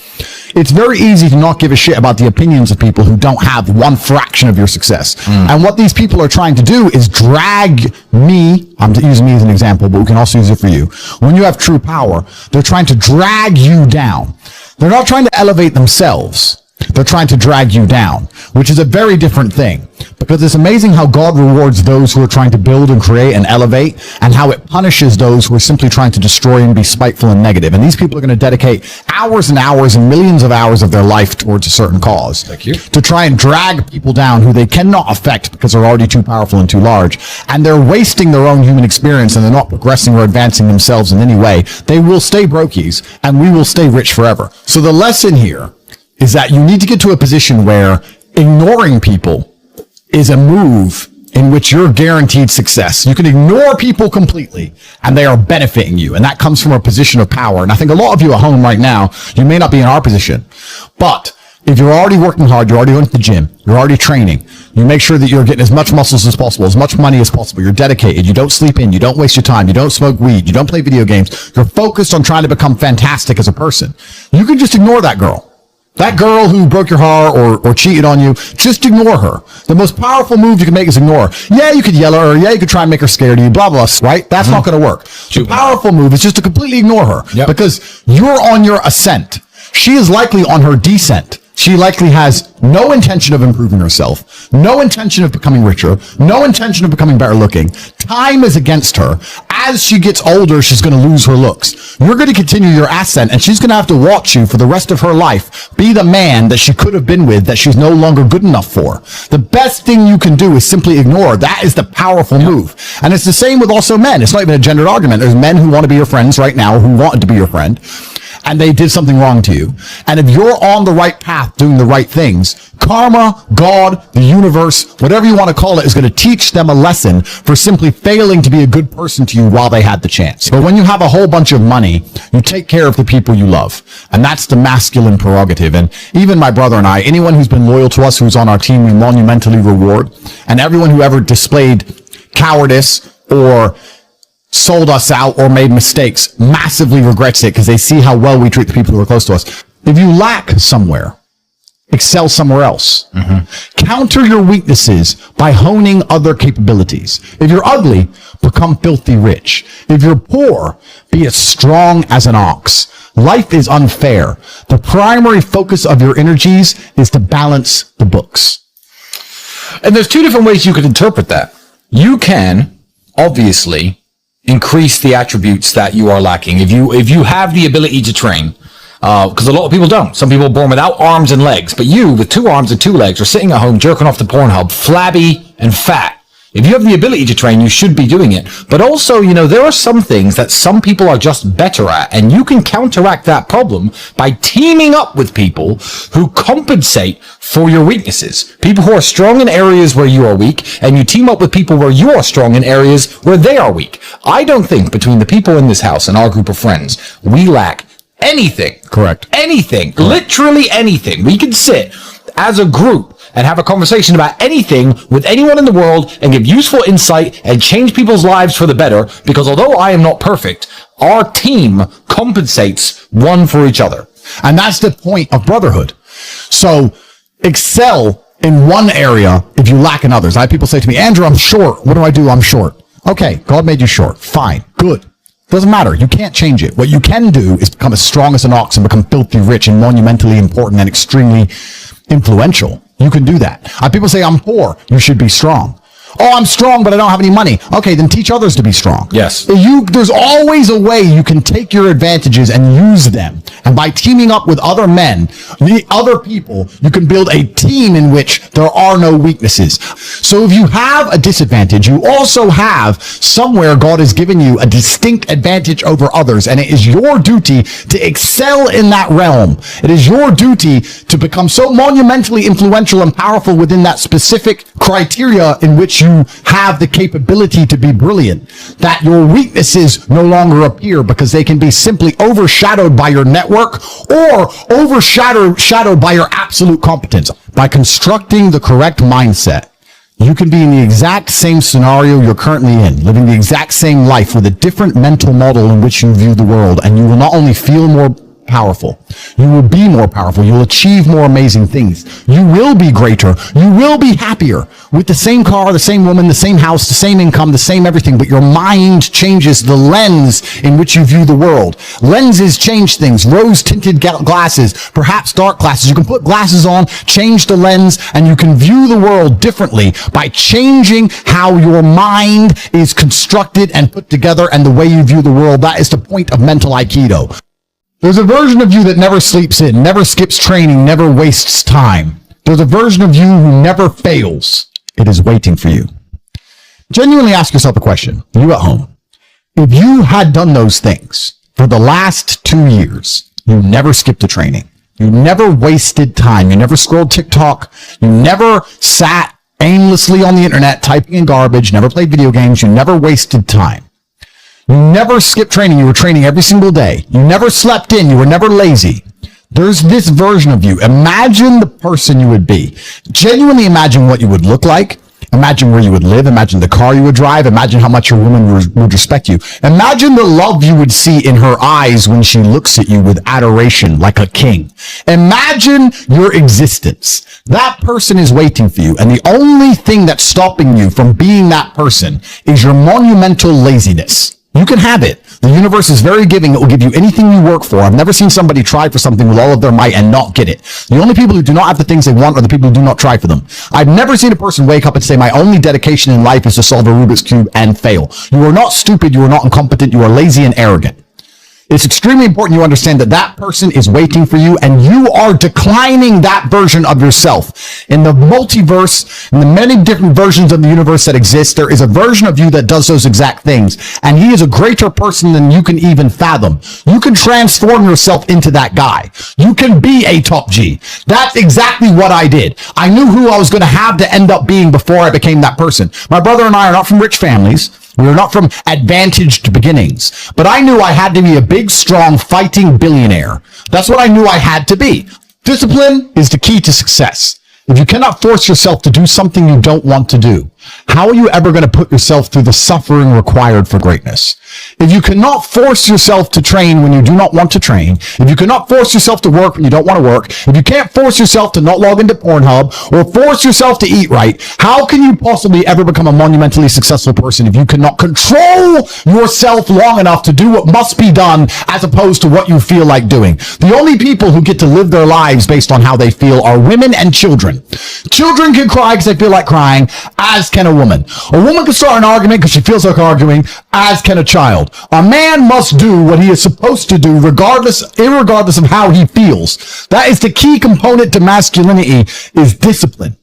It's very easy to not give a shit about the opinions of people who don't have one fraction of your success. And what these people are trying to do is drag me, I'm using me as an example, but we can also use it for you. When you have true power, they're trying to drag you down. They're not trying to elevate themselves. They're trying to drag you down, which is a very different thing, because it's amazing how God rewards those who are trying to build and create and elevate, and how it punishes those who are simply trying to destroy and be spiteful and negative. And these people are going to dedicate hours and hours and millions of hours of their life towards a certain cause. Thank you. To try and drag people down who they cannot affect because they're already too powerful and too large. And they're wasting their own human experience, and they're not progressing or advancing themselves in any way. They will stay brokies, and we will stay rich forever. So the lesson here is that you need to get to a position where ignoring people is a move in which you're guaranteed success. You can ignore people completely, and they are benefiting you. And that comes from a position of power. And I think a lot of you at home right now, you may not be in our position, but if you're already working hard, you're already going to the gym, you're already training, you make sure that you're getting as much muscles as possible, as much money as possible, you're dedicated, you don't sleep in, you don't waste your time, you don't smoke weed, you don't play video games, you're focused on trying to become fantastic as a person. You can just ignore that girl. That girl who broke your heart or cheated on you, just ignore her. The most powerful move you can make is ignore her. Yeah, you could yell at her. Yeah, you could try and make her scared of you, blah, blah, right? That's not going to work. The powerful move is just to completely ignore her, because you're on your ascent. She is likely on her descent. She likely has no intention of improving herself, no intention of becoming richer, no intention of becoming better looking. Time is against her. As she gets older, she's going to lose her looks. You're going to continue your ascent, and she's going to have to watch you for the rest of her life be the man that she could have been with that she's no longer good enough for. The best thing you can do is simply ignore. That is the powerful move. And it's the same with also men. It's not even a gendered argument. There's men who want to be your friends right now, who wanted to be your friend, and they did something wrong to you. And if you're on the right path doing the right things, karma, God, the universe, whatever you want to call it, is going to teach them a lesson for simply failing to be a good person to you while they had the chance. But when you have a whole bunch of money, you take care of the people you love. And that's the masculine prerogative. And even my brother and I, anyone who's been loyal to us, who's on our team, we monumentally reward. And everyone who ever displayed cowardice or sold us out or made mistakes massively regrets it, because they see how well we treat the people who are close to us. If you lack somewhere, excel somewhere else. Counter your weaknesses by honing other capabilities. If you're ugly, become filthy rich. If you're poor, be as strong as an ox. Life is unfair. The primary focus of your energies is to balance the books. And there's two different ways you could interpret that. You can, obviously, increase the attributes that you are lacking. If you have the ability to train, because a lot of people don't. Some people are born without arms and legs, but you, with 2 arms and 2 legs, are sitting at home jerking off to Pornhub, flabby and fat. If you have the ability to train, you should be doing it. But also, there are some things that some people are just better at, and you can counteract that problem by teaming up with people who compensate for your weaknesses. People who are strong in areas where you are weak, and you team up with people where you are strong in areas where they are weak. I don't think between the people in this house and our group of friends, we lack anything. Correct. Anything. Correct. Literally anything. We can sit as a group and have a conversation about anything with anyone in the world and give useful insight and change people's lives for the better, because although I am not perfect, our team compensates one for each other. And that's the point of brotherhood. So excel in one area if you lack in others. I have people say to me, Andrew, I'm short. What do? I'm short. Okay, God made you short. Fine. Good. Doesn't matter. You can't change it. What you can do is become as strong as an ox and become filthy rich and monumentally important and extremely influential. You can do that. People say, I'm poor. You should be strong. Oh, I'm strong, but I don't have any money. Okay, then teach others to be strong. Yes. There's always a way you can take your advantages and use them. And by teaming up with other men, other people, you can build a team in which there are no weaknesses. So if you have a disadvantage, you also have somewhere God has given you a distinct advantage over others. And it is your duty to excel in that realm. It is your duty to become so monumentally influential and powerful within that specific criteria in which you have the capability to be brilliant, that your weaknesses no longer appear because they can be simply overshadowed by your network or overshadowed by your absolute competence. By constructing the correct mindset, you can be in the exact same scenario you're currently in, living the exact same life with a different mental model in which you view the world, and you will not only feel more powerful, you will be more powerful, you'll achieve more amazing things, you will be greater, you will be happier with the same car, the same woman, the same house, the same income, the same everything, but your mind changes the lens in which you view the world. Lenses change things. Rose-tinted glasses, perhaps dark glasses. You can put glasses on, change the lens, and you can view the world differently by changing how your mind is constructed and put together and the way you view the world. That is the point of mental Aikido. There's a version of you that never sleeps in, never skips training, never wastes time. There's a version of you who never fails. It is waiting for you. Genuinely ask yourself a question, you at home. If you had done those things for the last 2 years, you never skipped a training, you never wasted time, you never scrolled TikTok, you never sat aimlessly on the internet typing in garbage, never played video games, you never wasted time. You never skipped training. You were training every single day. You never slept in. You were never lazy. There's this version of you. Imagine the person you would be. Genuinely imagine what you would look like. Imagine where you would live. Imagine the car you would drive. Imagine how much your woman would respect you. Imagine the love you would see in her eyes when she looks at you with adoration like a king. Imagine your existence. That person is waiting for you. And the only thing that's stopping you from being that person is your monumental laziness. You can have it. The universe is very giving. It will give you anything you work for. I've never seen somebody try for something with all of their might and not get it. The only people who do not have the things they want are the people who do not try for them. I've never seen a person wake up and say, my only dedication in life is to solve a Rubik's Cube and fail. You are not stupid. You are not incompetent. You are lazy and arrogant. It's extremely important you understand that that person is waiting for you and you are declining that version of yourself. In the multiverse, in the many different versions of the universe that exist, there is a version of you that does those exact things. And he is a greater person than you can even fathom. You can transform yourself into that guy. You can be a top G. That's exactly what I did. I knew who I was going to have to end up being before I became that person. My brother and I are not from rich families. We are not from advantaged beginnings, but I knew I had to be a big, strong, fighting billionaire. That's what I knew I had to be. Discipline is the key to success. If you cannot force yourself to do something you don't want to do, how are you ever going to put yourself through the suffering required for greatness? If you cannot force yourself to train when you do not want to train, if you cannot force yourself to work when you don't want to work, if you can't force yourself to not log into Pornhub or force yourself to eat right, how can you possibly ever become a monumentally successful person if you cannot control yourself long enough to do what must be done as opposed to what you feel like doing? The only people who get to live their lives based on how they feel are women and children. Children can cry because they feel like crying, as can a woman. A woman can start an argument because she feels like arguing, as can a child. A man must do what he is supposed to do irregardless of how he feels. That is the key component to masculinity, is discipline.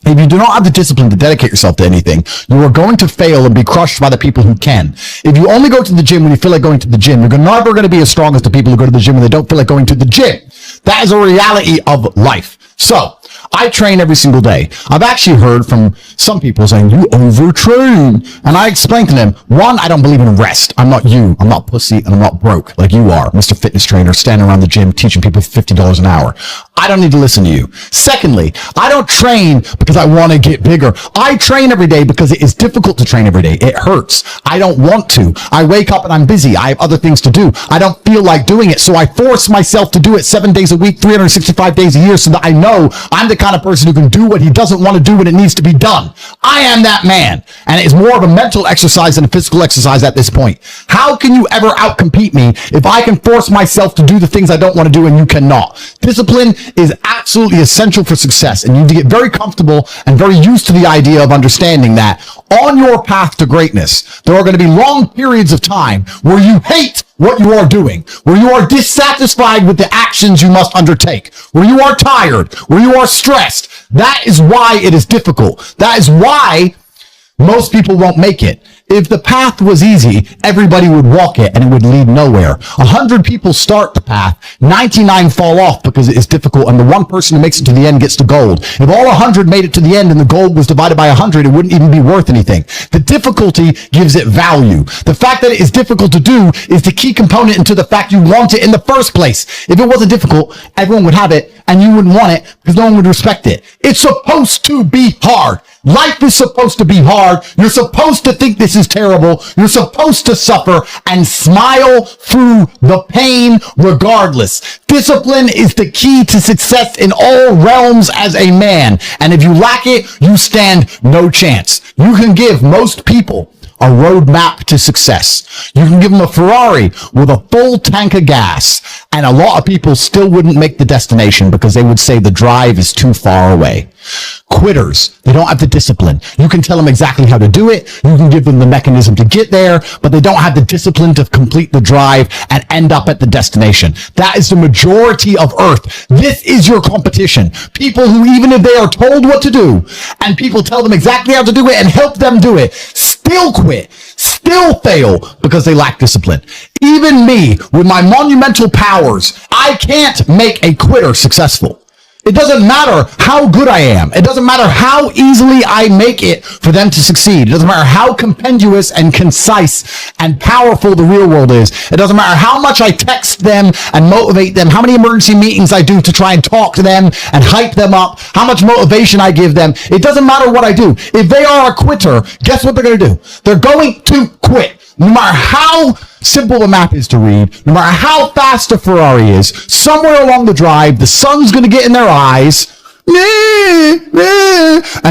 If you do not have the discipline to dedicate yourself to anything, you are going to fail and be crushed by the people who can. If you only go to the gym when you feel like going to the gym, you're never going to be as strong as the people who go to the gym when they don't feel like going to the gym. That is a reality of life. So, I train every single day. I've actually heard from some people saying, you overtrain. And I explained to them, one, I don't believe in rest. I'm not you. I'm not pussy and I'm not broke like you are, Mr. Fitness Trainer, standing around the gym teaching people $50 an hour. I don't need to listen to you. Secondly, I don't train because I want to get bigger. I train every day because it is difficult to train every day. It hurts. I don't want to. I wake up and I'm busy. I have other things to do. I don't feel like doing it. So I force myself to do it 7 days a week, 365 days a year so that I know I'm the kind of person who can do what he doesn't want to do when it needs to be done. I am that man. And it's more of a mental exercise than a physical exercise at this point. How can you ever outcompete me if I can force myself to do the things I don't want to do and you cannot? Discipline is absolutely essential for success, and you need to get very comfortable and very used to the idea of understanding that on your path to greatness, there are going to be long periods of time where you hate what you are doing, where you are dissatisfied with the actions you must undertake, where you are tired, where you are stressed. That is why it is difficult. That is why most people won't make it. If the path was easy, everybody would walk it and it would lead nowhere. 100 people start the path, 99 fall off because it is difficult, and the one person who makes it to the end gets the gold. If all 100 made it to the end and the gold was divided by 100, it wouldn't even be worth anything. The difficulty gives it value. The fact that it is difficult to do is the key component into the fact you want it in the first place. If it wasn't difficult, everyone would have it and you wouldn't want it because no one would respect it. It's supposed to be hard. Life is supposed to be hard. You're supposed to think this is terrible. You're supposed to suffer and smile through the pain regardless. Discipline is the key to success in all realms as a man. And if you lack it, you stand no chance. You can give most people a roadmap to success. You can give them a Ferrari with a full tank of gas, and a lot of people still wouldn't make the destination because they would say the drive is too far away. Quitters, they don't have the discipline. You can tell them exactly how to do it. You can give them the mechanism to get there, but they don't have the discipline to complete the drive and end up at the destination. That is the majority of Earth. This is your competition. People who, even if they are told what to do, and people tell them exactly how to do it and help them do it, still quit, still fail because they lack discipline. Even me, with my monumental powers, I can't make a quitter successful. It doesn't matter how good I am. It doesn't matter how easily I make it for them to succeed. It doesn't matter how compendious and concise and powerful the real world is. It doesn't matter how much I text them and motivate them, how many emergency meetings I do to try and talk to them and hype them up, how much motivation I give them. It doesn't matter what I do. If they are a quitter, guess what they're going to do? They're going to quit. No matter how simple the map is to read, no matter how fast a Ferrari is, somewhere along the drive, the sun's going to get in their eyes, and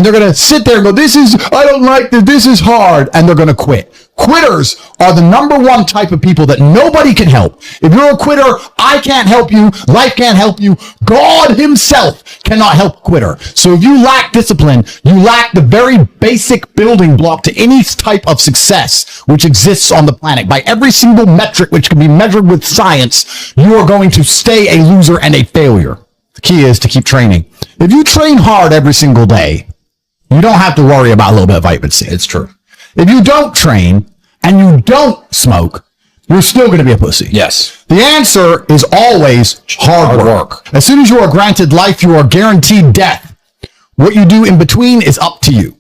they're going to sit there and go, I don't like this, this is hard, and they're going to quit. Quitters are the number one type of people that nobody can help. If you're a quitter, I can't help you, life can't help you, God himself cannot help a quitter. So if you lack discipline, you lack the very basic building block to any type of success which exists on the planet. By every single metric which can be measured with science, you are going to stay a loser and a failure. The key is to keep training. If you train hard every single day, you don't have to worry about a little bit of vitamin C. It's true. If you don't train and you don't smoke, you're still going to be a pussy. Yes. The answer is always hard work. As soon as you are granted life, you are guaranteed death. What you do in between is up to you.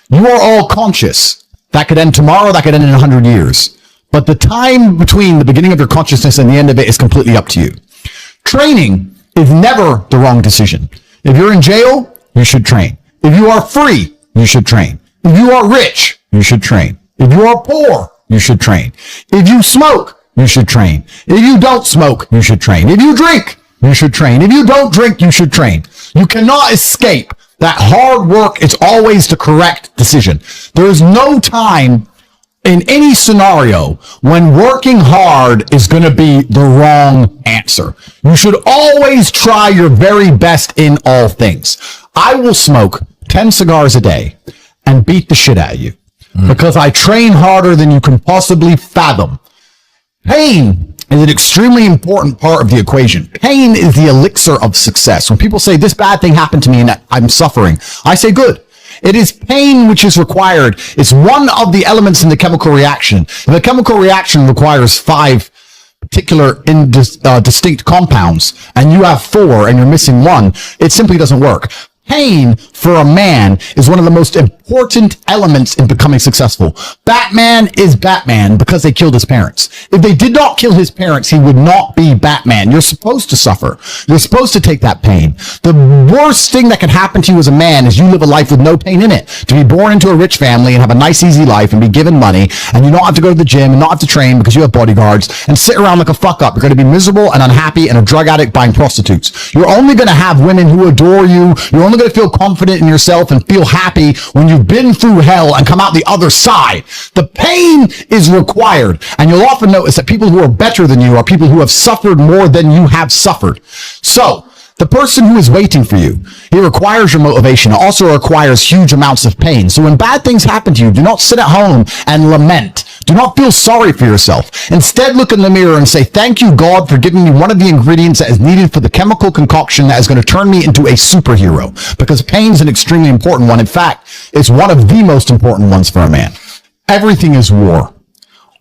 You are all conscious. That could end tomorrow. That could end in 100 years. But the time between the beginning of your consciousness and the end of it is completely up to you. Training is never the wrong decision. If you're in jail, you should train. If you are free, you should train. If you are rich, you should train. If you are poor, you should train. If you smoke, you should train. If you don't smoke, you should train. If you drink, you should train. If you don't drink, you should train. You cannot escape that hard work is always the correct decision. There is no time in any scenario when working hard is going to be the wrong answer. You should always try your very best in all things. I will smoke 10 cigars a day and beat the shit out of you because I train harder than you can possibly fathom. Pain is an extremely important part of the equation. Pain is the elixir of success. When people say this bad thing happened to me and I'm suffering, I say good. It is pain which is required. It's one of the elements in the chemical reaction. The chemical reaction requires 5 particular distinct compounds, and you have 4 and you're missing 1. It simply doesn't work. Pain for a man is one of the most important elements in becoming successful. Batman is Batman because they killed his parents. If they did not kill his parents, he would not be Batman. You're supposed to suffer. You're supposed to take that pain. The worst thing that can happen to you as a man is you live a life with no pain in it. To be born into a rich family and have a nice, easy life and be given money, and you don't have to go to the gym and not have to train because you have bodyguards and sit around like a fuck up. You're going to be miserable and unhappy and a drug addict buying prostitutes. You're only going to have women who adore you. You're only going to feel confident in yourself and feel happy when you've been through hell and come out the other side. The pain is required. And you'll often notice that people who are better than you are people who have suffered more than you have suffered. So, the person who is waiting for you, he requires your motivation. It also requires huge amounts of pain. So when bad things happen to you, do not sit at home and lament. Do not feel sorry for yourself. Instead, look in the mirror and say, thank you, God, for giving me one of the ingredients that is needed for the chemical concoction that is going to turn me into a superhero. Because pain is an extremely important one. In fact, it's one of the most important ones for a man. Everything is war.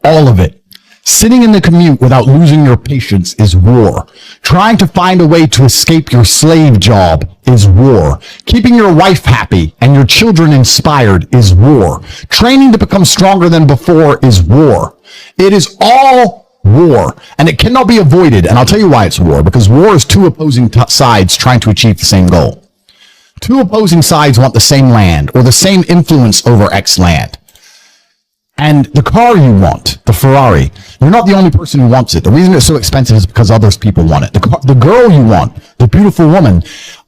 All of it. Sitting in the commute without losing your patience is war. Trying to find a way to escape your slave job is war. Keeping your wife happy and your children inspired is war. Training to become stronger than before is war. It is all war, and it cannot be avoided. And I'll tell you why it's war, because war is two opposing sides trying to achieve the same goal. Two opposing sides want the same land or the same influence over X land. And the car you want, the Ferrari, you're not the only person who wants it. The reason it's so expensive is because others people want it. The girl you want, the beautiful woman,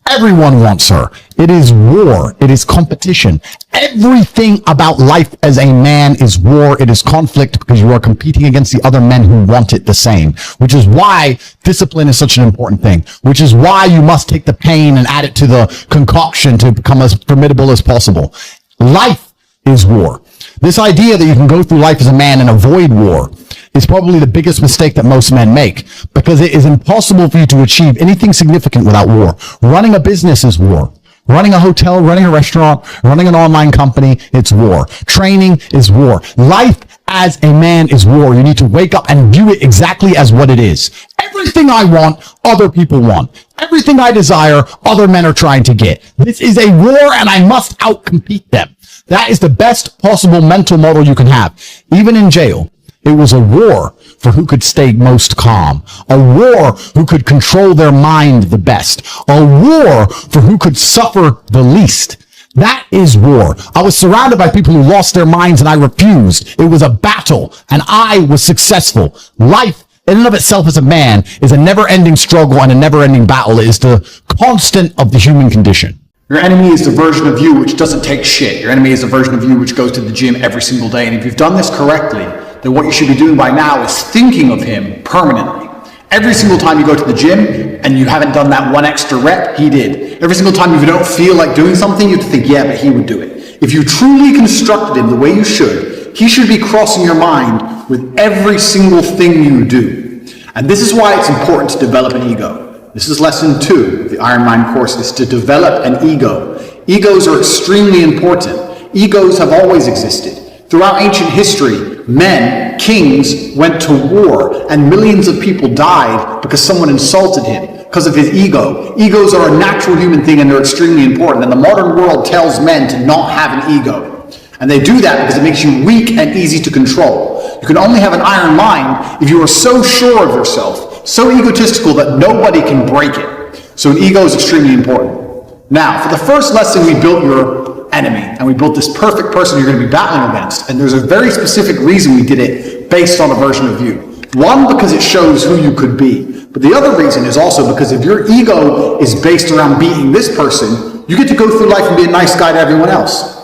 everyone wants her. It is war. It is competition. Everything about life as a man is war. It is conflict because you are competing against the other men who want it the same, which is why discipline is such an important thing, which is why you must take the pain and add it to the concoction to become as formidable as possible. Life is war. This idea that you can go through life as a man and avoid war is probably the biggest mistake that most men make, because it is impossible for you to achieve anything significant without war. Running a business is war. Running a hotel, running a restaurant, running an online company, it's war. Training is war. Life as a man is war. You need to wake up and view it exactly as what it is. Everything I want, other people want. Everything I desire, other men are trying to get. This is a war, and I must outcompete them. That is the best possible mental model you can have. Even in jail, it was a war for who could stay most calm. A war who could control their mind the best. A war for who could suffer the least. That is war. I was surrounded by people who lost their minds and I refused. It was a battle and I was successful. Life in and of itself as a man is a never-ending struggle and a never-ending battle. It is the constant of the human condition. Your enemy is the version of you which doesn't take shit. Your enemy is the version of you which goes to the gym every single day. And if you've done this correctly, then what you should be doing by now is thinking of him permanently. Every single time you go to the gym and you haven't done that one extra rep, he did. Every single time if you don't feel like doing something, you have to think, yeah, but he would do it. If you truly constructed him the way you should, he should be crossing your mind with every single thing you do. And this is why it's important to develop an ego. This is lesson 2 of the Iron Mind course, is to develop an ego. Egos are extremely important. Egos have always existed. Throughout ancient history, men, kings, went to war, and millions of people died because someone insulted him, because of his ego. Egos are a natural human thing, and they're extremely important. And the modern world tells men to not have an ego. And they do that because it makes you weak and easy to control. You can only have an iron mind if you are so sure of yourself, so egotistical that nobody can break it. So an ego is extremely important. Now, for the first lesson, we built your enemy, and we built this perfect person you're going to be battling against. And there's a very specific reason we did it based on a version of you. One, because it shows who you could be. But the other reason is also because if your ego is based around beating this person, you get to go through life and be a nice guy to everyone else.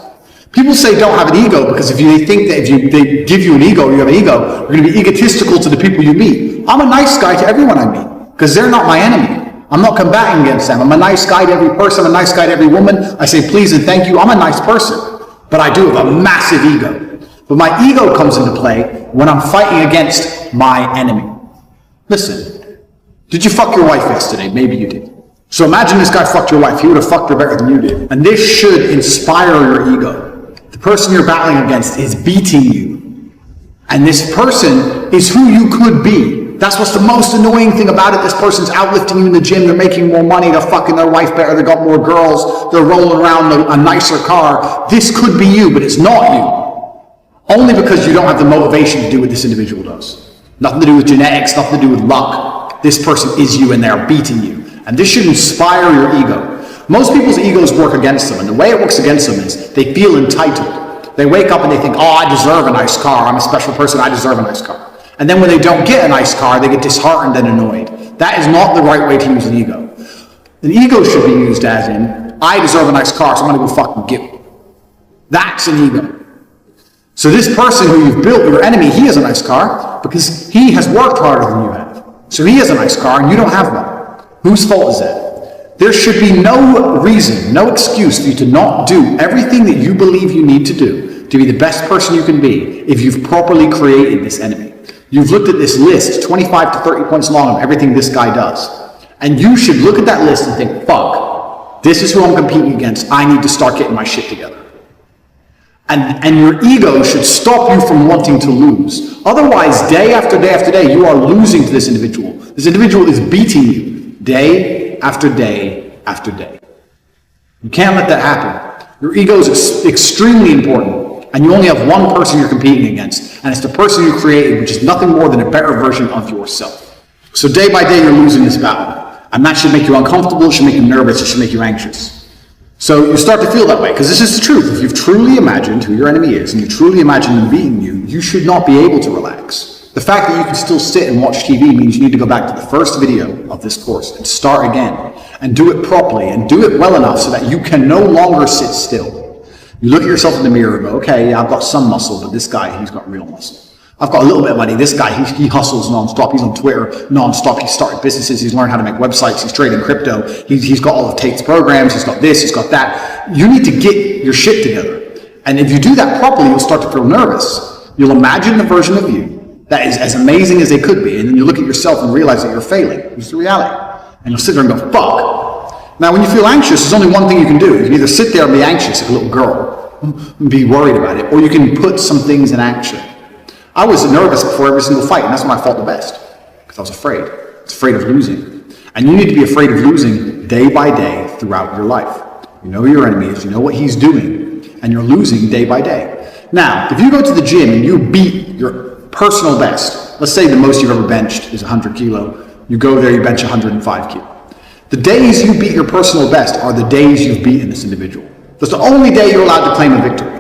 People say don't have an ego because they think that if they give you an ego, you have an ego, you're going to be egotistical to the people you meet. I'm a nice guy to everyone I meet because they're not my enemy. I'm not combating against them. I'm a nice guy to every person. I'm a nice guy to every woman. I say please and thank you. I'm a nice person, but I do have a massive ego. But my ego comes into play when I'm fighting against my enemy. Listen, did you fuck your wife yesterday? Maybe you did. So imagine this guy fucked your wife. He would have fucked her better than you did. And this should inspire your ego. The person you're battling against is beating you. And this person is who you could be. That's what's the most annoying thing about it. This person's outlifting you in the gym. They're making more money. They're fucking their wife better. They got more girls. They're rolling around a nicer car. This could be you, but it's not you. Only because you don't have the motivation to do what this individual does. Nothing to do with genetics, nothing to do with luck. This person is you and they're beating you. And this should inspire your ego. Most people's egos work against them, and the way it works against them is they feel entitled. They wake up and they think, oh, I deserve a nice car. I'm a special person. I deserve a nice car. And then when they don't get a nice car, they get disheartened and annoyed. That is not the right way to use an ego. An ego should be used as in, I deserve a nice car, so I'm going to go fucking get one. That's an ego. So this person who you've built, your enemy, he has a nice car because he has worked harder than you have. So he has a nice car and you don't have one. Whose fault is that? There should be no reason, no excuse for you to not do everything that you believe you need to do to be the best person you can be if you've properly created this enemy. You've looked at this list, 25 to 30 points long of everything this guy does. And you should look at that list and think, fuck, this is who I'm competing against. I need to start getting my shit together. And your ego should stop you from wanting to lose. Otherwise, day after day after day, you are losing to this individual. This individual is beating you day after day after day. You can't let that happen. Your ego is extremely important, and you only have one person you're competing against, and it's the person you created, which is nothing more than a better version of yourself. So day by day, you're losing this battle, and that should make you uncomfortable, it should make you nervous, it should make you anxious. So you start to feel that way, because this is the truth. If you've truly imagined who your enemy is, and you truly imagine them beating you, you should not be able to relax. The fact that you can still sit and watch TV means you need to go back to the first video of this course and start again, and do it properly, and do it well enough so that you can no longer sit still. You look at yourself in the mirror and go, okay, yeah, I've got some muscle, but this guy, he's got real muscle. I've got a little bit of money. This guy, he hustles nonstop. He's on Twitter nonstop. He's started businesses. He's learned how to make websites. He's trading crypto. He's got all of Tate's programs. He's got this. He's got that. You need to get your shit together. And if you do that properly, you'll start to feel nervous. You'll imagine the version of you that is as amazing as they could be. And then you look at yourself and realize that you're failing. It's the reality. And you'll sit there and go, fuck. Now, when you feel anxious, there's only one thing you can do. You can either sit there and be anxious like a little girl and be worried about it, or you can put some things in action. I was nervous before every single fight, and that's when I fought the best, because I was afraid. I was afraid of losing. And you need to be afraid of losing day by day throughout your life. You know who your enemy is, you know what he's doing, and you're losing day by day. Now, if you go to the gym and you beat your personal best, let's say the most you've ever benched is 100 kilo, you go there, you bench 105 kilo. The days you beat your personal best are the days you've beaten this individual. That's the only day you're allowed to claim a victory.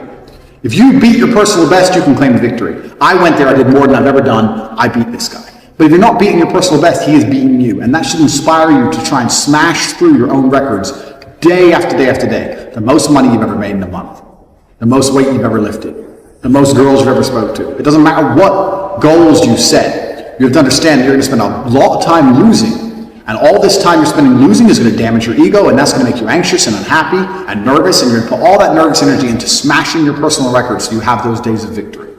If you beat your personal best, you can claim a victory. I went there, I did more than I've ever done, I beat this guy. But if you're not beating your personal best, he is beating you. And that should inspire you to try and smash through your own records day after day after day. The most money you've ever made in a month. The most weight you've ever lifted. The most girls you've ever spoke to. It doesn't matter what goals you set. You have to understand that you're going to spend a lot of time losing. And all this time you're spending losing is going to damage your ego, and that's going to make you anxious and unhappy and nervous, and you're going to put all that nervous energy into smashing your personal records so you have those days of victory.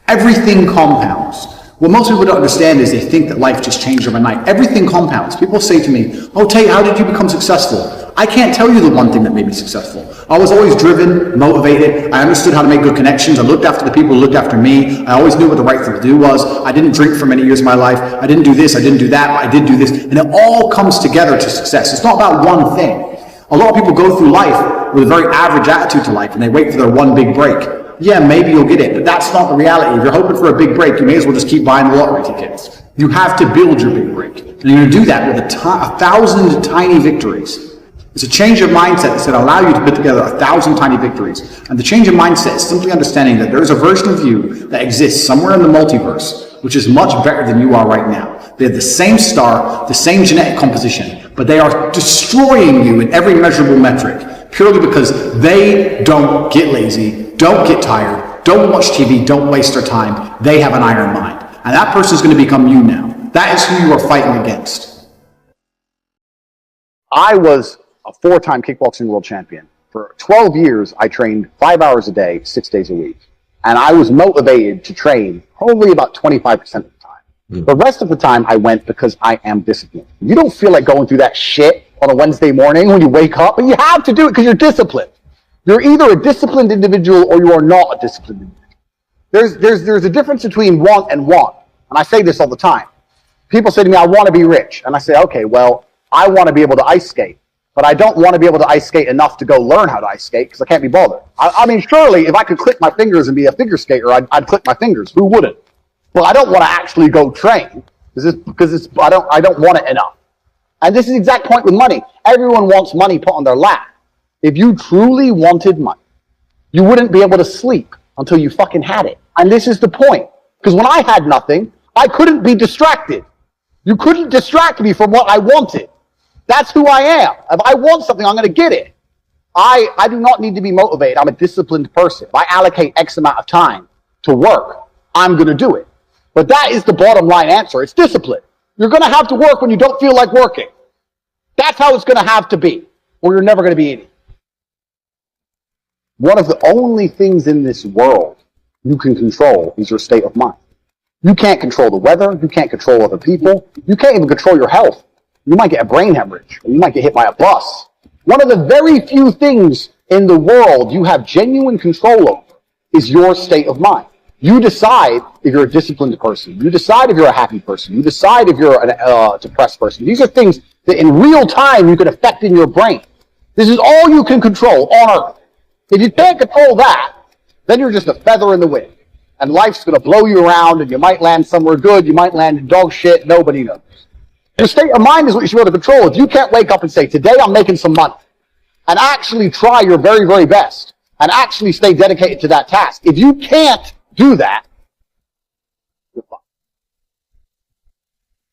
Everything compounds. What most people don't understand is they think that life just changed overnight. Everything compounds. People say to me, oh, Tate, how did you become successful? I can't tell you the one thing that made me successful. I was always driven, motivated. I understood how to make good connections. I looked after the people who looked after me. I always knew what the right thing to do was. I didn't drink for many years of my life. I didn't do this. I didn't do that. But I did do this. And it all comes together to success. It's not about one thing. A lot of people go through life with a very average attitude to life, and they wait for their one big break. Yeah, maybe you'll get it, but that's not the reality. If you're hoping for a big break, you may as well just keep buying the lottery tickets. You have to build your big break. And you're going to do that with 1,000 tiny victories. It's a change of mindset that's going to allow you to put together 1,000 tiny victories. And the change of mindset is simply understanding that there's a version of you that exists somewhere in the multiverse, which is much better than you are right now. They have the same star, the same genetic composition, but they are destroying you in every measurable metric, purely because they don't get lazy, don't get tired, don't watch TV, don't waste their time. They have an iron mind. And that person is going to become you now. That is who you are fighting against. I was a 4-time kickboxing world champion. For 12 years, I trained 5 hours a day, 6 days a week. And I was motivated to train probably about 25% of the time. The rest of the time, I went because I am disciplined. You don't feel like going through that shit on a Wednesday morning when you wake up, but you have to do it because you're disciplined. You're either a disciplined individual or you are not a disciplined individual. There's a difference between want and want. And I say this all the time. People say to me, I want to be rich. And I say, okay, well, I want to be able to ice skate. But I don't want to be able to ice skate enough to go learn how to ice skate because I can't be bothered. I mean, surely if I could click my fingers and be a figure skater, I'd click my fingers. Who wouldn't? Well, I don't want to actually go train because I don't want it enough. And this is the exact point with money. Everyone wants money put on their lap. If you truly wanted money, you wouldn't be able to sleep until you fucking had it. And this is the point. Because when I had nothing, I couldn't be distracted. You couldn't distract me from what I wanted. That's who I am. If I want something, I'm going to get it. I do not need to be motivated. I'm a disciplined person. If I allocate X amount of time to work, I'm going to do it. But that is the bottom line answer. It's discipline. You're going to have to work when you don't feel like working. That's how it's going to have to be, or you're never going to be in it. One of the only things in this world you can control is your state of mind. You can't control the weather. You can't control other people. You can't even control your health. You might get a brain hemorrhage, or you might get hit by a bus. One of the very few things in the world you have genuine control over is your state of mind. You decide if you're a disciplined person. You decide if you're a happy person. You decide if you're a depressed person. These are things that in real time you can affect in your brain. This is all you can control on earth. If you can't control that, then you're just a feather in the wind. And life's going to blow you around, and you might land somewhere good. You might land in dog shit. Nobody knows. Your state of mind is what you should be able to control. If you can't wake up and say, today I'm making some money, and actually try your very, very best, and actually stay dedicated to that task. If you can't do that, you're fucked.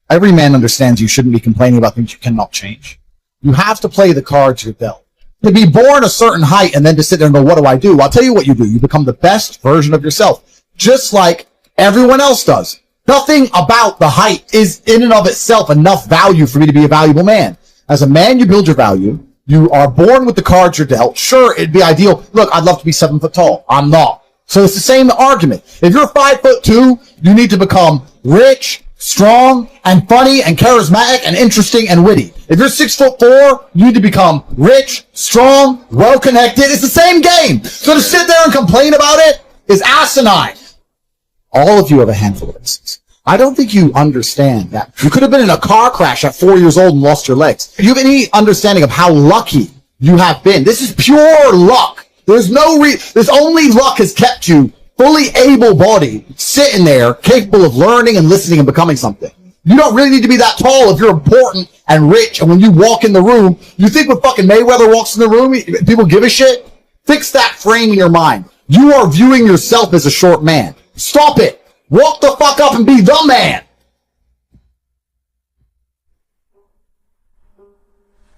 Every man understands you shouldn't be complaining about things you cannot change. You have to play the cards you're dealt. To be born a certain height and then to sit there and go, what do I do? I'll tell you what you do. You become the best version of yourself, just like everyone else does. Nothing about the height is in and of itself enough value for me to be a valuable man. As a man, you build your value. You are born with the cards you're dealt. Sure, it'd be ideal. Look, I'd love to be 7 foot tall. I'm not. So it's the same argument. If you're 5'2", you need to become rich, strong, and funny, and charismatic, and interesting, and witty. If you're 6'4", you need to become rich, strong, well-connected. It's the same game. So to sit there and complain about it is asinine. All of you have a handful of instances. I don't think you understand that. You could have been in a car crash at 4 years old and lost your legs. Do you have any understanding of how lucky you have been? This is pure luck. There's only luck has kept you fully able-bodied, sitting there, capable of learning and listening and becoming something. You don't really need to be that tall if you're important and rich, and when you walk in the room, you think when fucking Mayweather walks in the room, people give a shit? Fix that frame in your mind. You are viewing yourself as a short man. Stop it. Walk the fuck up and be the man.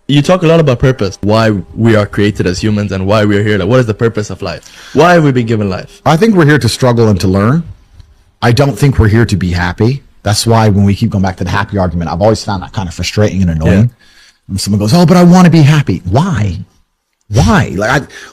You talk a lot about purpose, why we are created as humans and why we are here. Like, what is the purpose of life? Why have we been given life? I think we're here to struggle and to learn. I don't think we're here to be happy. That's why when we keep going back to the happy argument, I've always found that kind of frustrating and annoying. Yeah. When someone goes, oh, but I want to be happy. Why? Why?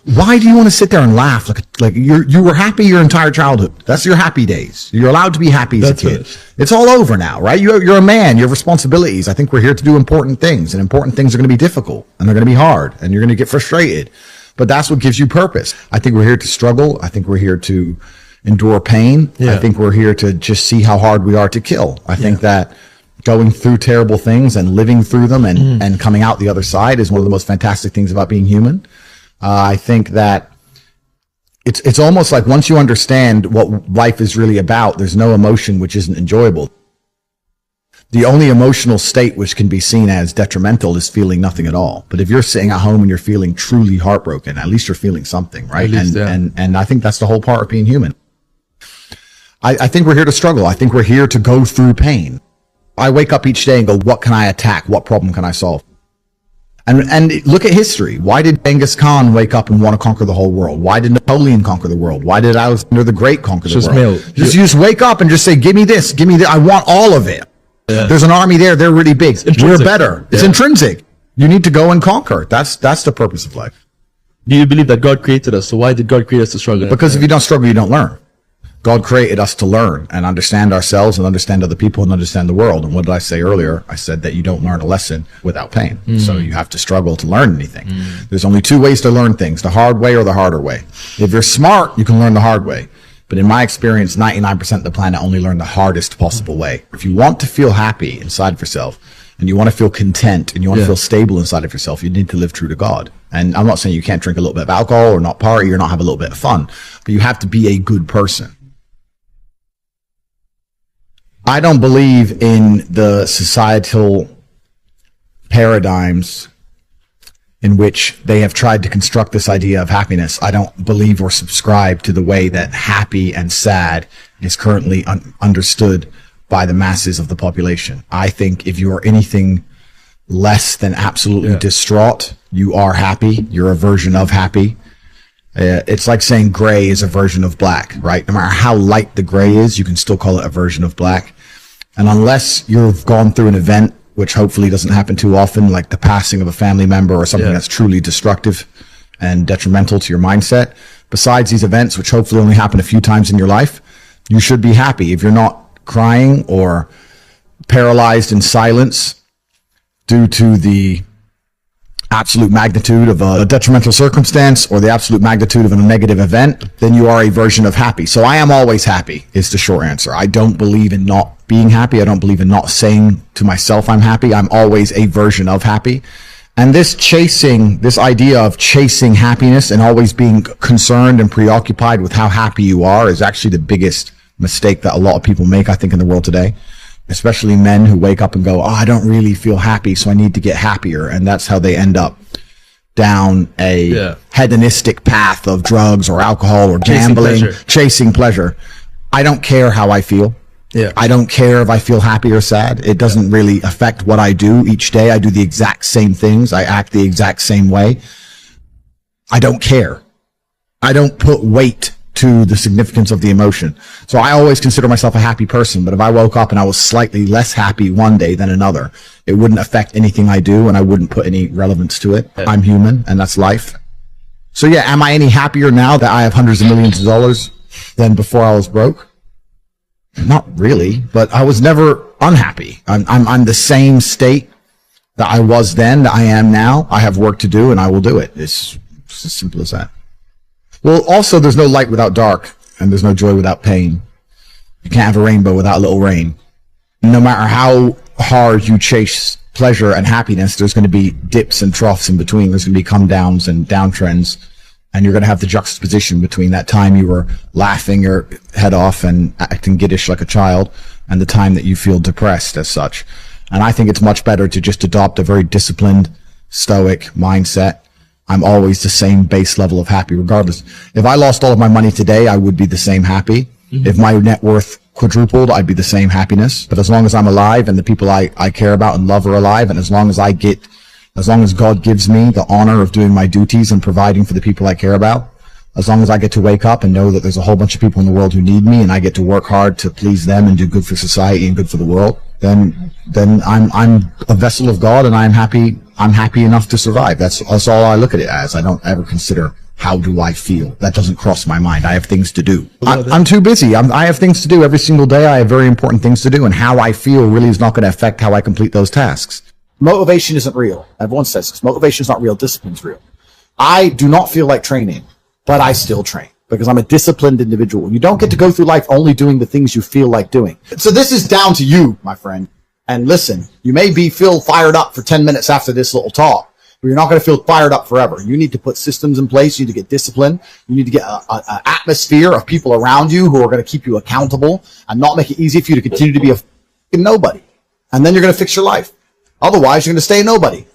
Why do you want to sit there and laugh? Like you were happy your entire childhood. That's your happy days. You're allowed to be happy as a kid. It's all over now, right? You're a man. You have responsibilities. I think we're here to do important things, and important things are going to be difficult, and they're going to be hard, and you're going to get frustrated. But that's what gives you purpose. I think we're here to struggle. I think we're here to endure pain. Yeah. I think we're here to just see how hard we are to kill. I think that going through terrible things and living through them and coming out the other side is one of the most fantastic things about being human. I think that it's almost like once you understand what life is really about, there's no emotion which isn't enjoyable. The only emotional state which can be seen as detrimental is feeling nothing at all. But if you're sitting at home and you're feeling truly heartbroken, at least you're feeling something, right? And I think that's the whole part of being human. I think we're here to struggle. I think we're here to go through pain. I wake up each day and go, what can I attack? What problem can I solve? And look at history. Why did Genghis Khan wake up and want to conquer the whole world? Why did Napoleon conquer the world? Why did Alexander the Great conquer the world? Just wake up and just say, give me this, give me that. I want all of it. Yeah. There's an army there. They're really big. We're better. It's intrinsic. You need to go and conquer. That's the purpose of life. Do you believe that God created us? So why did God create us to struggle? Because if you don't struggle, you don't learn. God created us to learn and understand ourselves and understand other people and understand the world. And what did I say earlier? I said that you don't learn a lesson without pain. So you have to struggle to learn anything. There's only two ways to learn things, the hard way or the harder way. If you're smart, you can learn the hard way. But in my experience, 99% of the planet only learn the hardest possible way. If you want to feel happy inside of yourself, and you want to feel content, and you want to feel stable inside of yourself, you need to live true to God. And I'm not saying you can't drink a little bit of alcohol or not party or not have a little bit of fun, but you have to be a good person. I don't believe in the societal paradigms in which they have tried to construct this idea of happiness. I don't believe or subscribe to the way that happy and sad is currently understood by the masses of the population. I think if you are anything less than absolutely distraught, you are happy. You're a version of happy. It's like saying gray is a version of black, right? No matter how light the gray is, you can still call it a version of black. And unless you've gone through an event, which hopefully doesn't happen too often, like the passing of a family member or something that's truly destructive and detrimental to your mindset, besides these events, which hopefully only happen a few times in your life, you should be happy. If you're not crying or paralyzed in silence due to the absolute magnitude of a detrimental circumstance or the absolute magnitude of a negative event, then you are a version of happy. So I am always happy is the short answer. I don't believe in not being happy. I don't believe in not saying to myself I'm happy. I'm always a version of happy. And this idea of chasing happiness and always being concerned and preoccupied with how happy you are is actually the biggest mistake that a lot of people make, I think, in the world today. Especially men who wake up and go, oh, I don't really feel happy, so I need to get happier. And that's how they end up down a hedonistic path of drugs or alcohol or gambling, chasing pleasure. I don't care how I feel. I don't care if I feel happy or sad. It doesn't really affect what I do each day. I do the exact same things. I act the exact same way. I don't care. I don't put weight to the significance of the emotion. So I always consider myself a happy person, but if I woke up and I was slightly less happy one day than another, it wouldn't affect anything I do and I wouldn't put any relevance to it. I'm human and that's life. So yeah, am I any happier now that I have hundreds of millions of dollars than before I was broke? Not really, but I was never unhappy. I'm the same state that I was then, that I am now. I have work to do and I will do it. It's as simple as that. Well, also, there's no light without dark, and there's no joy without pain. You can't have a rainbow without a little rain. No matter how hard you chase pleasure and happiness, there's going to be dips and troughs in between. There's going to be come downs and downtrends, and you're going to have the juxtaposition between that time you were laughing your head off and acting giddish like a child, and the time that you feel depressed as such. And I think it's much better to just adopt a very disciplined, stoic mindset. I'm always the same base level of happy regardless. If I lost all of my money today, I would be the same happy. If my net worth quadrupled, I'd be the same happiness. But as long as I'm alive and the people I care about and love are alive, and as long as God gives me the honor of doing my duties and providing for the people I care about, as long as I get to wake up and know that there's a whole bunch of people in the world who need me and I get to work hard to please them and do good for society and good for the world, then I'm a vessel of God and I'm happy enough to survive. That's all I look at it as. I don't ever consider how do I feel. That doesn't cross my mind. I have things to do. I'm too busy. I have things to do every single day. I have very important things to do, and how I feel really is not going to affect how I complete those tasks. Motivation isn't real. Everyone says this. Motivation is not real. Discipline's real. I do not feel like training, but I still train because I'm a disciplined individual. You don't get to go through life only doing the things you feel like doing. So this is down to you, my friend. And listen, you may feel fired up for 10 minutes after this little talk, but you're not going to feel fired up forever. You need to put systems in place. You need to get discipline. You need to get an atmosphere of people around you who are going to keep you accountable and not make it easy for you to continue to be a fucking nobody. And then you're going to fix your life. Otherwise, you're going to stay a nobody.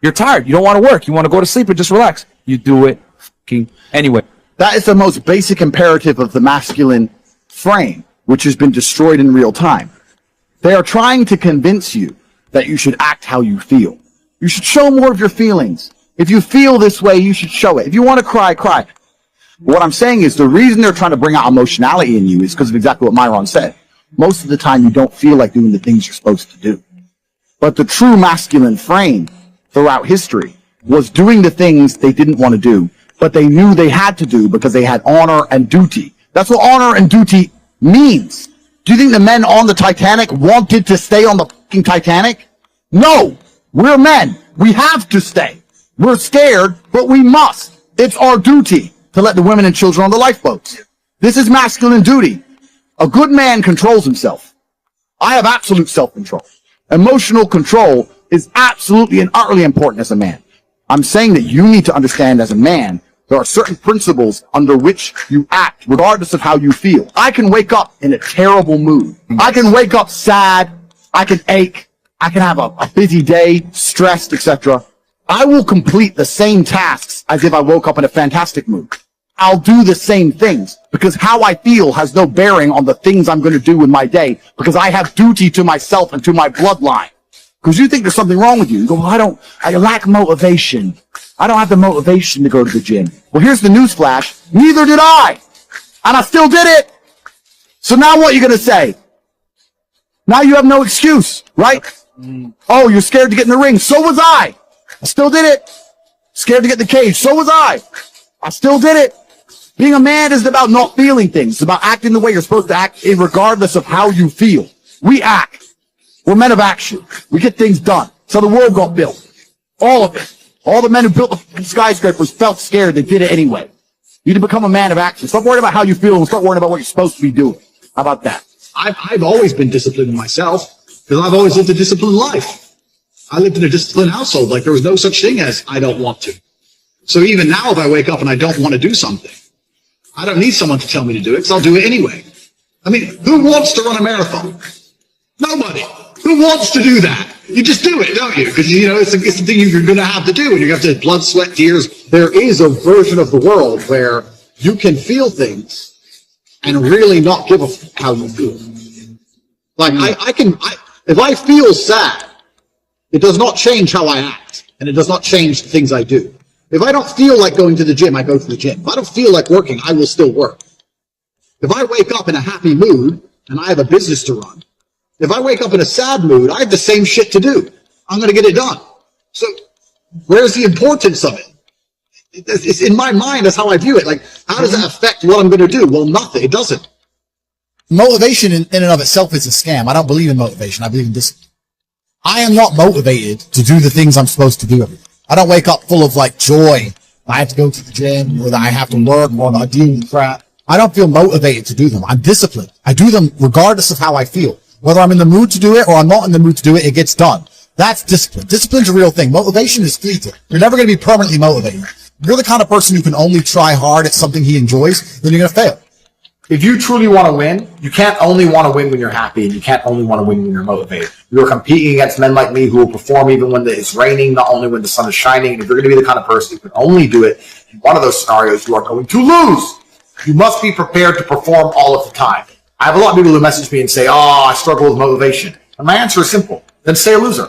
You're tired. You don't want to work. You want to go to sleep and just relax. You do it anyway. That is the most basic imperative of the masculine frame, which has been destroyed in real time. They are trying to convince you that you should act how you feel. You should show more of your feelings. If you feel this way, you should show it. If you want to cry, cry. What I'm saying is the reason they're trying to bring out emotionality in you is because of exactly what Myron said. Most of the time, you don't feel like doing the things you're supposed to do. But the true masculine frame throughout history was doing the things they didn't want to do, but they knew they had to do because they had honor and duty. That's what honor and duty means. Do you think the men on the Titanic wanted to stay on the fucking Titanic? No. We're men. We have to stay. We're scared, but we must. It's our duty. to let the women and children on the lifeboats. This is masculine duty. A good man controls himself. I have absolute self-control. Emotional control is absolutely and utterly important as a man. I'm saying that you need to understand as a man, there are certain principles under which you act, regardless of how you feel. I can wake up in a terrible mood. I can wake up sad. I can ache. I can have a busy day, stressed, etc. I will complete the same tasks as if I woke up in a fantastic mood. I'll do the same things because how I feel has no bearing on the things I'm going to do with my day because I have duty to myself and to my bloodline. Because you think there's something wrong with you. You go, well, I lack motivation. I don't have the motivation to go to the gym. Well, here's the news flash. Neither did I. And I still did it. So now what are you going to say? Now you have no excuse, right? Oh, you're scared to get in the ring. So was I. I still did it. Scared to get in the cage. So was I. I still did it. Being a man isn't about not feeling things. It's about acting the way you're supposed to act regardless of how you feel. We act. We're men of action. We get things done. So the world got built. All of it. All the men who built the skyscrapers felt scared. They did it anyway. You need to become a man of action. Stop worrying about how you feel and start worrying about what you're supposed to be doing. How about that? I've always been disciplined myself because I've always lived a disciplined life. I lived in a disciplined household. Like there was no such thing as I don't want to. So even now, if I wake up and I don't want to do something, I don't need someone to tell me to do it because I'll do it anyway. I mean, who wants to run a marathon? Nobody. Who wants to do that? You just do it, don't you? Because, you know, it's the thing you're going to have to do, and you have to blood, sweat, tears. There is a version of the world where you can feel things and really not give a how you feel. Like, if I feel sad, it does not change how I act, and it does not change the things I do. If I don't feel like going to the gym, I go to the gym. If I don't feel like working, I will still work. If I wake up in a happy mood, and I have a business to run, if I wake up in a sad mood, I have the same shit to do. I'm going to get it done. So where's the importance of it? It's in my mind, that's how I view it. Like, how does that affect what I'm going to do? Well, nothing. It doesn't. Motivation in and of itself is a scam. I don't believe in motivation. I believe in discipline. I am not motivated to do the things I'm supposed to do every day. I don't wake up full of like joy. I have to go to the gym or that I have to work or I deal with crap. I don't feel motivated to do them. I'm disciplined. I do them regardless of how I feel. Whether I'm in the mood to do it or I'm not in the mood to do it, it gets done. That's discipline. Discipline's a real thing. Motivation is fleeting. You're never going to be permanently motivated. If you're the kind of person who can only try hard at something he enjoys, then you're going to fail. If you truly want to win, you can't only want to win when you're happy, and you can't only want to win when you're motivated. You're competing against men like me who will perform even when it's raining, not only when the sun is shining. And if you're going to be the kind of person who can only do it in one of those scenarios, you are going to lose. You must be prepared to perform all of the time. I have a lot of people who message me and say, oh, I struggle with motivation. And my answer is simple. Then stay a loser.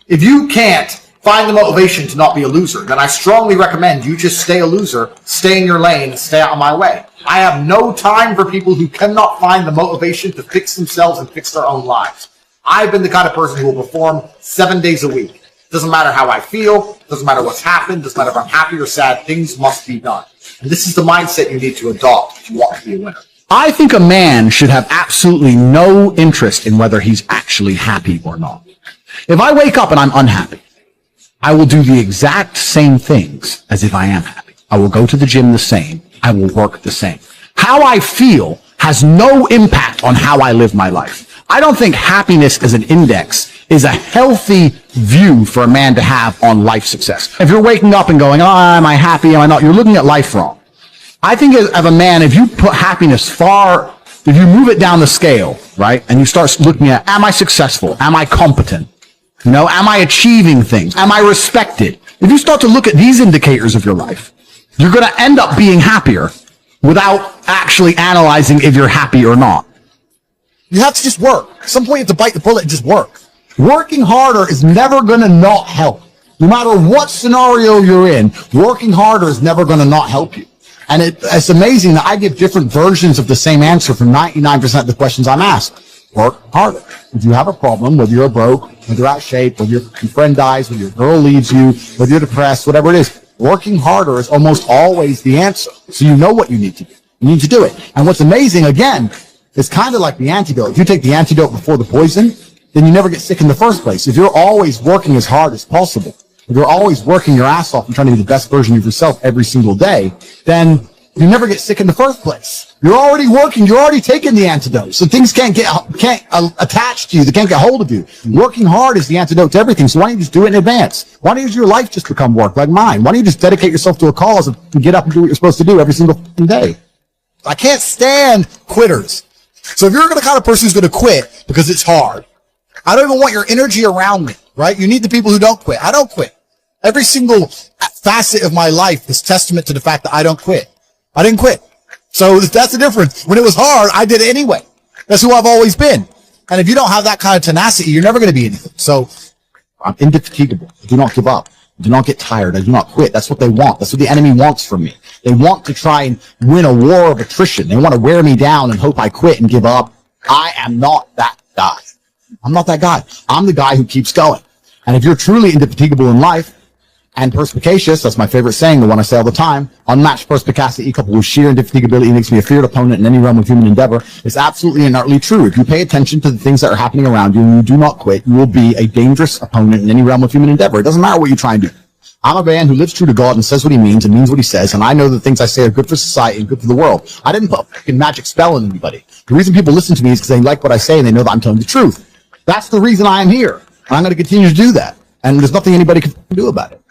If you can't find the motivation to not be a loser, then I strongly recommend you just stay a loser, stay in your lane, and stay out of my way. I have no time for people who cannot find the motivation to fix themselves and fix their own lives. I've been the kind of person who will perform 7 days a week. Doesn't matter how I feel, doesn't matter what's happened, doesn't matter if I'm happy or sad, things must be done. And this is the mindset you need to adopt if you want to be a winner. I think a man should have absolutely no interest in whether he's actually happy or not. If I wake up and I'm unhappy, I will do the exact same things as if I am happy. I will go to the gym the same. I will work the same. How I feel has no impact on how I live my life. I don't think happiness as an index is a healthy view for a man to have on life success. If you're waking up and going, oh, am I happy, am I not? You're looking at life wrong. I think as a man, if you put happiness if you move it down the scale, right, and you start looking at, am I successful? Am I competent? You know, am I achieving things? Am I respected? If you start to look at these indicators of your life, you're going to end up being happier without actually analyzing if you're happy or not. You have to just work. At some point you have to bite the bullet and just work. Working harder is never going to not help. No matter what scenario you're in, working harder is never going to not help you. And it's amazing that I give different versions of the same answer for 99% of the questions I'm asked. Work harder. If you have a problem, whether you're broke, whether you're out of shape, whether your friend dies, whether your girl leaves you, whether you're depressed, whatever it is, working harder is almost always the answer. So you know what you need to do. You need to do it. And what's amazing, again, is kind of like the antidote. If you take the antidote before the poison, then you never get sick in the first place. If you're always working as hard as possible, if you're always working your ass off and trying to be the best version of yourself every single day, then you never get sick in the first place. You're already working. You're already taking the antidote. So things can't attach to you. They can't get hold of you. Working hard is the antidote to everything. So why don't you just do it in advance? Why don't your life just become work like mine? Why don't you just dedicate yourself to a cause and get up and do what you're supposed to do every single day? I can't stand quitters. So if you're the kind of person who's going to quit because it's hard, I don't even want your energy around me, right? You need the people who don't quit. I don't quit. Every single facet of my life is testament to the fact that I don't quit. I didn't quit. So that's the difference. When it was hard, I did it anyway. That's who I've always been. And if you don't have that kind of tenacity, you're never going to be anything. So I'm indefatigable. I do not give up. I do not get tired. I do not quit. That's what they want. That's what the enemy wants from me. They want to try and win a war of attrition. They want to wear me down and hope I quit and give up. I am not that guy. I'm not that guy. I'm the guy who keeps going. And if you're truly indefatigable in life and perspicacious, that's my favorite saying, the one I say all the time, unmatched perspicacity coupled with sheer indefatigability makes me a feared opponent in any realm of human endeavor. It's absolutely and utterly true. If you pay attention to the things that are happening around you and you do not quit, you will be a dangerous opponent in any realm of human endeavor. It doesn't matter what you try and do. I'm a man who lives true to God and says what he means and means what he says, and I know the things I say are good for society and good for the world. I didn't put a fucking magic spell on anybody. The reason people listen to me is because they like what I say and they know that I'm telling the truth. That's the reason I am here. And I'm going to continue to do that. And there's nothing anybody can do about it.